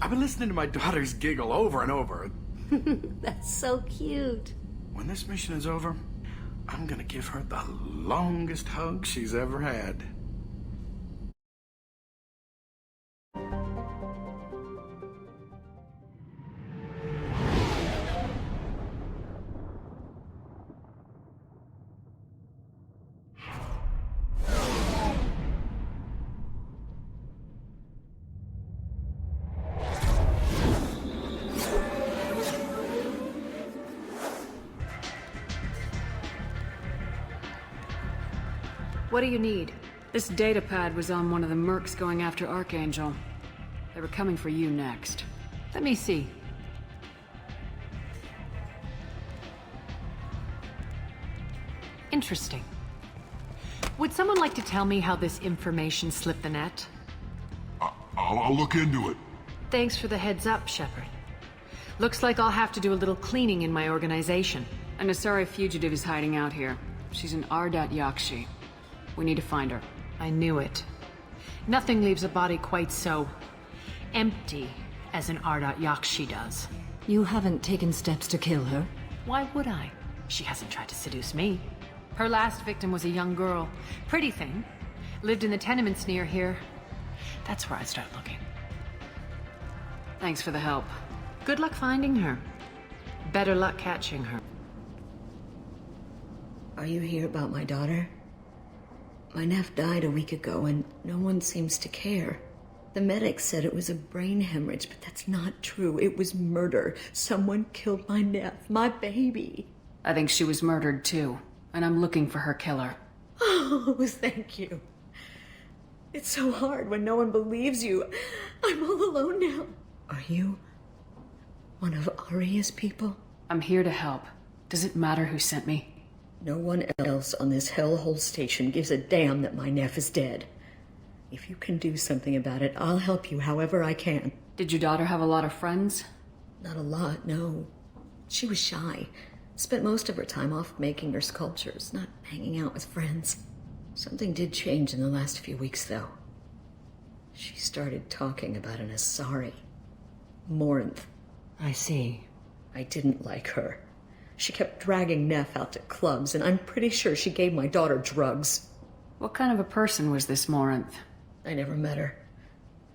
I've been listening to my daughter's giggle over and over. That's so cute. When this mission is over, I'm gonna give her the longest hug she's ever had. What do you need? This datapad was on one of the mercs going after Archangel. They were coming for you next. Let me see. Interesting. Would someone like to tell me how this information slipped the net? I'll look into it. Thanks for the heads up, Shepard. Looks like I'll have to do a little cleaning in my organization. An Asari fugitive is hiding out here. She's an Ardat Yakshi. We need to find her. I knew it. Nothing leaves a body quite so empty as an Ardat Yakshi does. You haven't taken steps to kill her? Why would I? She hasn't tried to seduce me. Her last victim was a young girl. Pretty thing. Lived in the tenements near here. That's where I'd start looking. Thanks for the help. Good luck finding her. Better luck catching her. Are you here about my daughter? My nephew died a week ago, and no one seems to care. The medics said it was a brain hemorrhage, but that's not true. It was murder. Someone killed my nephew, my baby. I think she was murdered too, and I'm looking for her killer. Oh, thank you. It's so hard when no one believes you. I'm all alone now. Are you one of Aria's people? I'm here to help. Does it matter who sent me? No one else on this hellhole station gives a damn that my nephew is dead. If you can do something about it, I'll help you however I can. Did your daughter have a lot of friends? Not a lot, no. She was shy. Spent most of her time off making her sculptures, not hanging out with friends. Something did change in the last few weeks, though. She started talking about an Asari. Morinth. I see. I didn't like her. She kept dragging Neff out to clubs, and I'm pretty sure she gave my daughter drugs. What kind of a person was this Morinth? I never met her.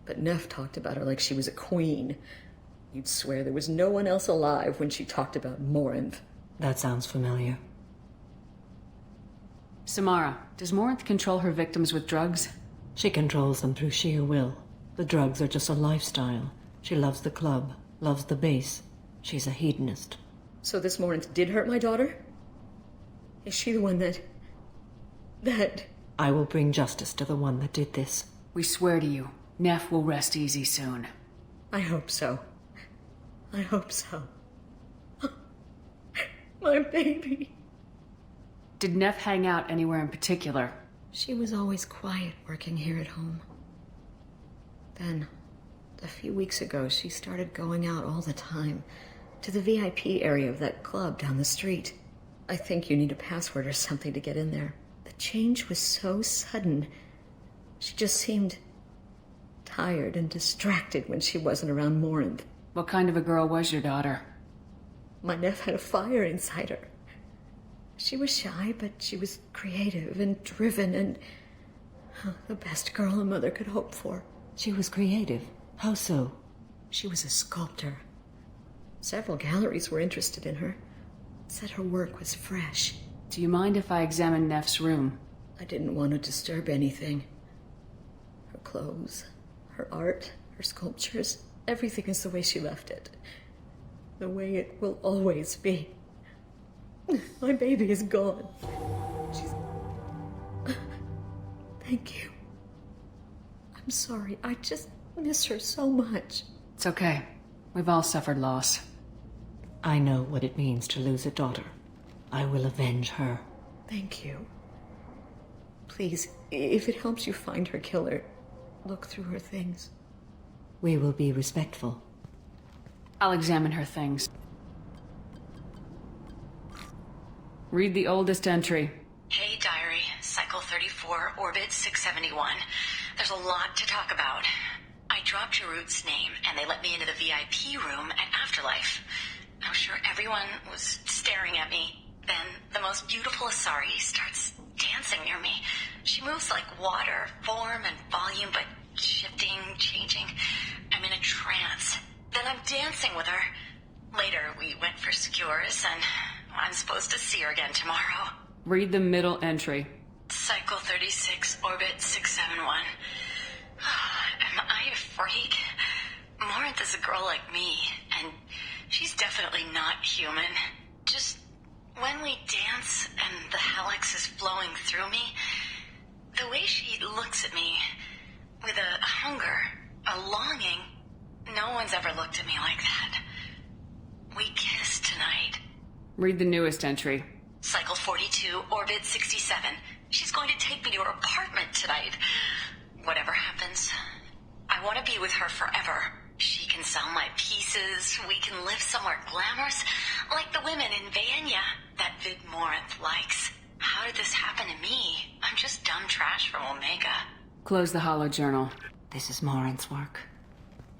But Neff talked about her like she was a queen. You'd swear there was no one else alive when she talked about Morinth. That sounds familiar. Samara, does Morinth control her victims with drugs? She controls them through sheer will. The drugs are just a lifestyle. She loves the club, loves the base. She's a hedonist. So this Morinth did hurt my daughter? Is she the one that... I will bring justice to the one that did this. We swear to you, Neff will rest easy soon. I hope so. I hope so. My baby. Did Neff hang out anywhere in particular? She was always quiet working here at home. Then, a few weeks ago, she started going out all the time to the VIP area of that club down the street. I think you need a password or something to get in there. The change was so sudden. She just seemed tired and distracted when she wasn't around Morinth. What kind of a girl was your daughter? My nephew had a fire inside her. She was shy, but she was creative and driven and the best girl a mother could hope for. She was creative. How so? She was a sculptor. Several galleries were interested in her. Said her work was fresh. Do you mind if I examine Neff's room? I didn't want to disturb anything. Her clothes, her art, her sculptures, everything is the way she left it. The way it will always be. My baby is gone. Thank you. I'm sorry. I just miss her so much. It's okay. We've all suffered loss. I know what it means to lose a daughter. I will avenge her. Thank you. Please, if it helps you find her killer, look through her things. We will be respectful. I'll examine her things. Read the oldest entry. Hey, Diary. Cycle 34, Orbit 671. There's a lot to talk about. I dropped Jarut's name, and they let me into the VIP room at Afterlife. I was sure everyone was staring at me. Then the most beautiful Asari starts dancing near me. She moves like water, form and volume, but shifting, changing. I'm in a trance. Then I'm dancing with her. Later, we went for skewers, and I'm supposed to see her again tomorrow. Read the middle entry. Cycle 36, Orbit 671. Am I a freak? Morinth is a girl like me, and she's definitely not human. Just when we dance and the helix is flowing through me, the way she looks at me with a hunger, a longing, no one's ever looked at me like that. We kissed tonight. Read the newest entry. Cycle 42, Orbit 67. She's going to take me to her apartment tonight. Whatever happens, I want to be with her forever. She can sell my pieces. We can live somewhere glamorous, like the women in Vanya that Vid Morinth likes. How did this happen to me? I'm just dumb trash from Omega. Close the hollow journal. This is Morinth's work.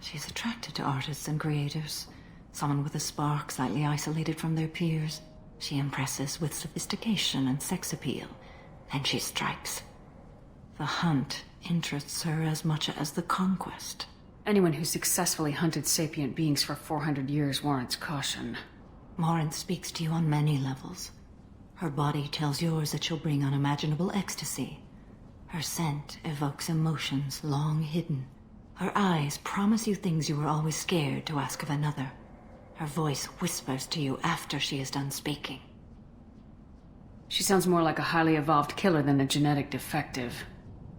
She's attracted to artists and creatives. Someone with a spark, slightly isolated from their peers. She impresses with sophistication and sex appeal, and she strikes. The hunt interests her as much as the conquest. Anyone who successfully hunted sapient beings for 400 years warrants caution. Morinth speaks to you on many levels. Her body tells yours that she'll bring unimaginable ecstasy. Her scent evokes emotions long hidden. Her eyes promise you things you were always scared to ask of another. Her voice whispers to you after she is done speaking. She sounds more like a highly evolved killer than a genetic defective.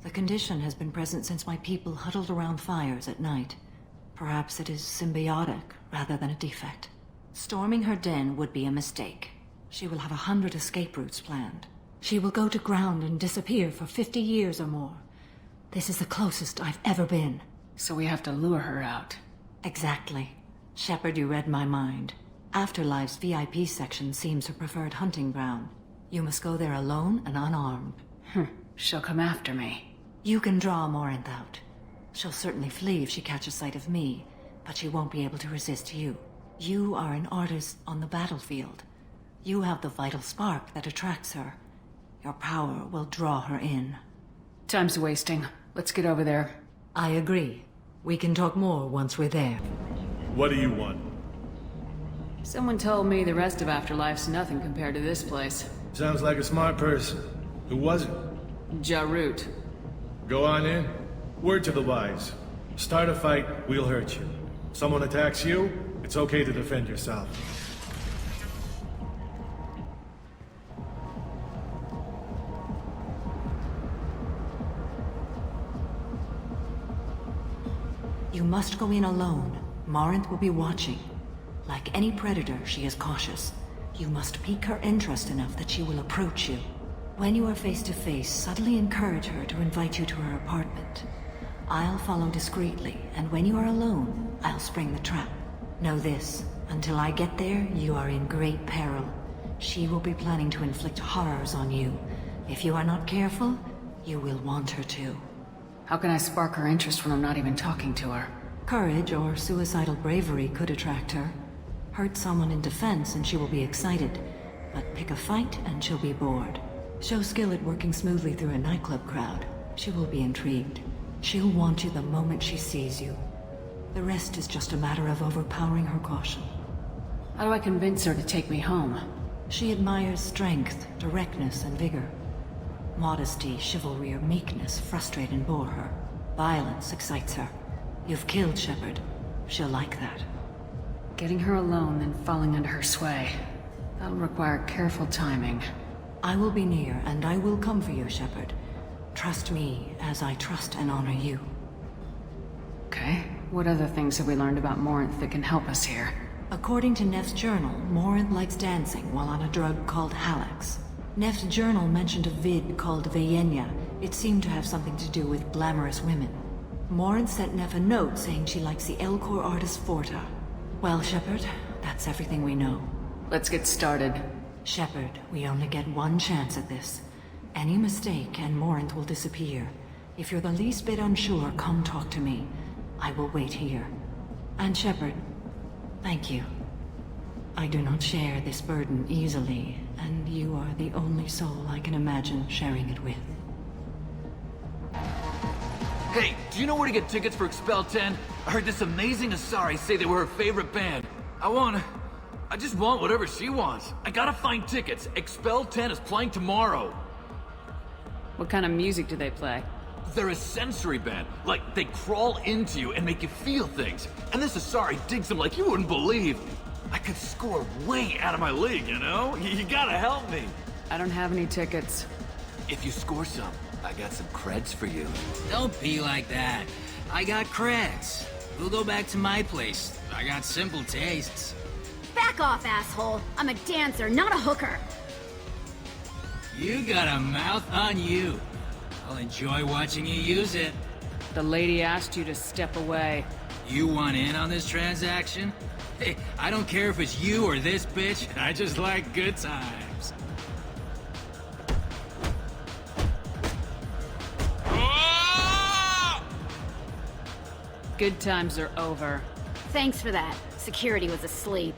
The condition has been present since my people huddled around fires at night. Perhaps it is symbiotic rather than a defect. Storming her den would be a mistake. She will have 100 escape routes planned. She will go to ground and disappear for 50 years or more. This is the closest I've ever been. So we have to lure her out. Exactly. Shepard, you read my mind. Afterlife's VIP section seems her preferred hunting ground. You must go there alone and unarmed. She'll come after me. You can draw Morinth out. She'll certainly flee if she catches sight of me, but she won't be able to resist you. You are an artist on the battlefield. You have the vital spark that attracts her. Your power will draw her in. Time's wasting. Let's get over there. I agree. We can talk more once we're there. What do you want? Someone told me the rest of Afterlife's nothing compared to this place. Sounds like a smart person. Who was it? Jarut. Go on in. Word to the wise. Start a fight, we'll hurt you. Someone attacks you, it's okay to defend yourself. You must go in alone. Morinth will be watching. Like any predator, she is cautious. You must pique her interest enough that she will approach you. When you are face to face, subtly encourage her to invite you to her apartment. I'll follow discreetly, and when you are alone, I'll spring the trap. Know this, until I get there, you are in great peril. She will be planning to inflict horrors on you. If you are not careful, you will want her to. How can I spark her interest when I'm not even talking to her? Courage or suicidal bravery could attract her. Hurt someone in defense and she will be excited, but pick a fight and she'll be bored. Show skill at working smoothly through a nightclub crowd. She will be intrigued. She'll want you the moment she sees you. The rest is just a matter of overpowering her caution. How do I convince her to take me home? She admires strength, directness, and vigor. Modesty, chivalry, or meekness frustrate and bore her. Violence excites her. You've killed Shepard. She'll like that. Getting her alone, then falling under her sway. That'll require careful timing. I will be near, and I will come for you, Shepard. Trust me, as I trust and honor you. Okay. What other things have we learned about Morinth that can help us here? According to Neff's journal, Morinth likes dancing while on a drug called Halax. Neff's journal mentioned a vid called Vayenya. It seemed to have something to do with glamorous women. Morinth sent Neff a note saying she likes the Elcor artist Forta. Well, Shepard, that's everything we know. Let's get started. Shepard, we only get one chance at this. Any mistake and Morinth will disappear. If you're the least bit unsure, come talk to me. I will wait here. And Shepard, thank you. I do not share this burden easily, and you are the only soul I can imagine sharing it with. Hey, do you know where to get tickets for Expel 10? I heard this amazing Asari say they were her favorite band. I just want whatever she wants. I gotta find tickets. Expel 10 is playing tomorrow. What kind of music do they play? They're a sensory band. Like, they crawl into you and make you feel things. And this Asari digs them like you wouldn't believe. I could score way out of my league, you know? You gotta help me. I don't have any tickets. If you score some, I got some creds for you. Don't be like that. I got creds. We'll go back to my place. I got simple tastes. Back off, asshole. I'm a dancer, not a hooker. You got a mouth on you. I'll enjoy watching you use it. The lady asked you to step away. You want in on this transaction? Hey, I don't care if it's you or this bitch. I just like good times. Good times are over. Thanks for that. Security was asleep.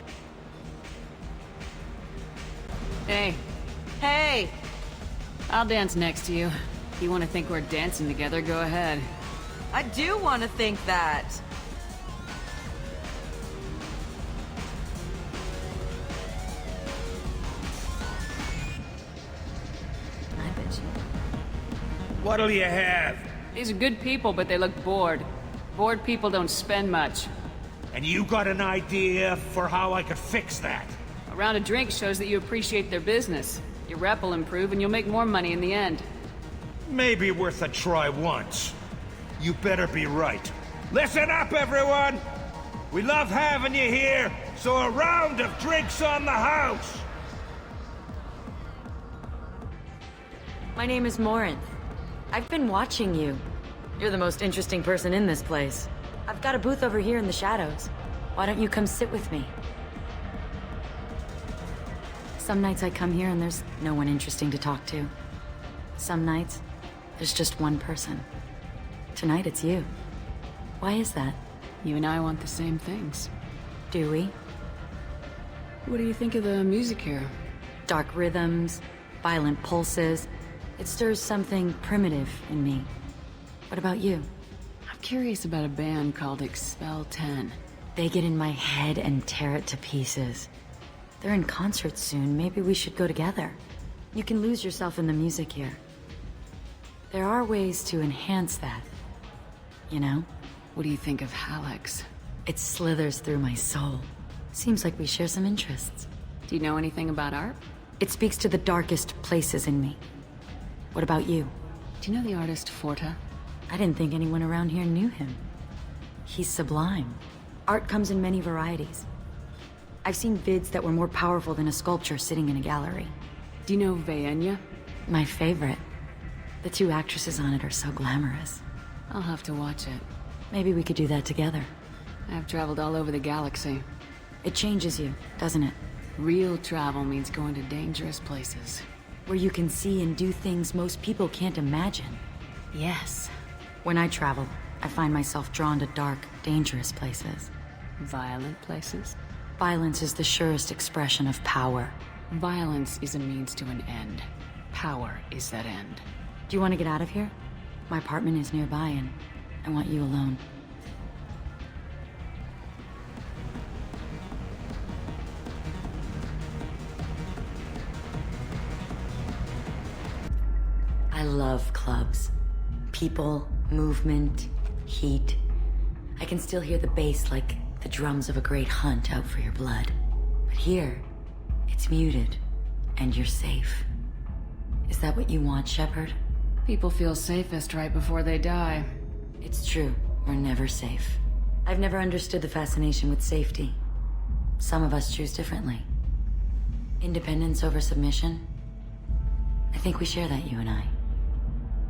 Hey. Hey! I'll dance next to you. If you want to think we're dancing together, go ahead. I do want to think that. I bet you. What'll you have? These are good people, but they look bored. Bored people don't spend much. And you got an idea for how I could fix that? A round of drinks shows that you appreciate their business. Your rep will improve and you'll make more money in the end. Maybe worth a try once. You better be right. Listen up, everyone! We love having you here, so a round of drinks on the house! My name is Morinth. I've been watching you. You're the most interesting person in this place. I've got a booth over here in the shadows. Why don't you come sit with me? Some nights I come here and there's no one interesting to talk to. Some nights, there's just one person. Tonight it's you. Why is that? You and I want the same things. Do we? What do you think of the music here? Dark rhythms, violent pulses. It stirs something primitive in me. What about you? I'm curious about a band called Expel 10. They get in my head and tear it to pieces. They're in concert soon. Maybe we should go together. You can lose yourself in the music here. There are ways to enhance that. You know? What do you think of Hallex? It slithers through my soul. Seems like we share some interests. Do you know anything about art? It speaks to the darkest places in me. What about you? Do you know the artist Forta? I didn't think anyone around here knew him. He's sublime. Art comes in many varieties. I've seen vids that were more powerful than a sculpture sitting in a gallery. Do you know Vaenya? My favorite. The two actresses on it are so glamorous. I'll have to watch it. Maybe we could do that together. I've traveled all over the galaxy. It changes you, doesn't it? Real travel means going to dangerous places. Where you can see and do things most people can't imagine. Yes. When I travel, I find myself drawn to dark, dangerous places. Violent places? Violence is the surest expression of power. Violence is a means to an end. Power is that end. Do you want to get out of here? My apartment is nearby and I want you alone. I love clubs. People, movement, heat. I can still hear the bass like the drums of a great hunt out for your blood. But here, it's muted, and you're safe. Is that what you want, Shepard? People feel safest right before they die. It's true. We're never safe. I've never understood the fascination with safety. Some of us choose differently. Independence over submission? I think we share that, you and I.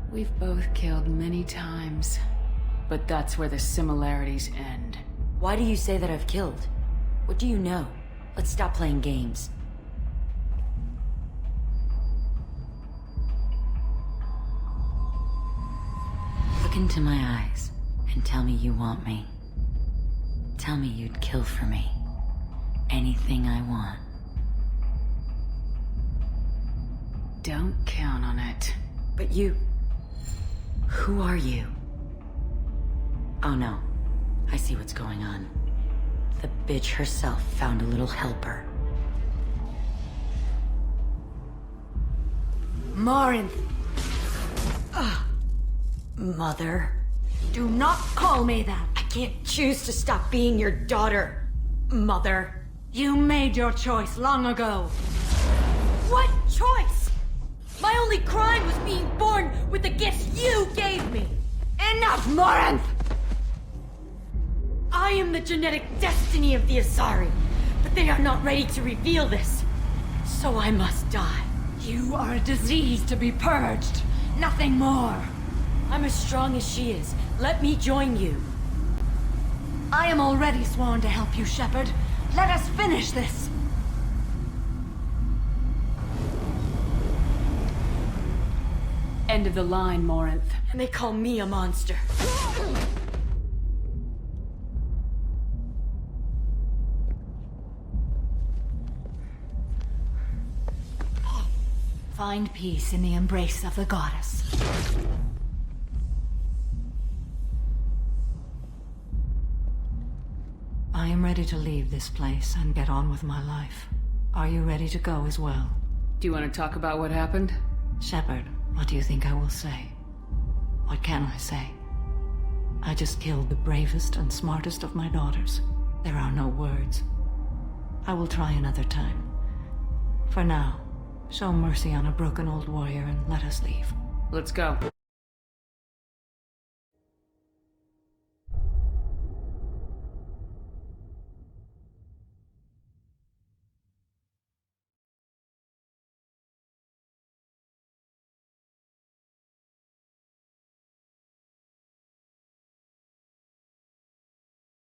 We've both killed many times. But that's where the similarities end. Why do you say that I've killed? What do you know? Let's stop playing games. Look into my eyes and tell me you want me. Tell me you'd kill for me. Anything I want. Don't count on it. But you... Who are you? Oh no. I see what's going on. The bitch herself found a little helper. Morinth! Mother. Do not call me that! I can't choose to stop being your daughter, Mother. You made your choice long ago. What choice? My only crime was being born with the gifts you gave me. Enough, Morinth! I am the genetic destiny of the Asari, but they are not ready to reveal this. So I must die. You are a disease to be purged. Nothing more. I'm as strong as she is. Let me join you. I am already sworn to help you, Shepard. Let us finish this. End of the line, Morinth. And they call me a monster. Find peace in the embrace of the goddess. I am ready to leave this place and get on with my life. Are you ready to go as well? Do you want to talk about what happened? Shepard, what do you think I will say? What can I say? I just killed the bravest and smartest of my daughters. There are no words. I will try another time. For now, show mercy on a broken old warrior and let us leave. Let's go.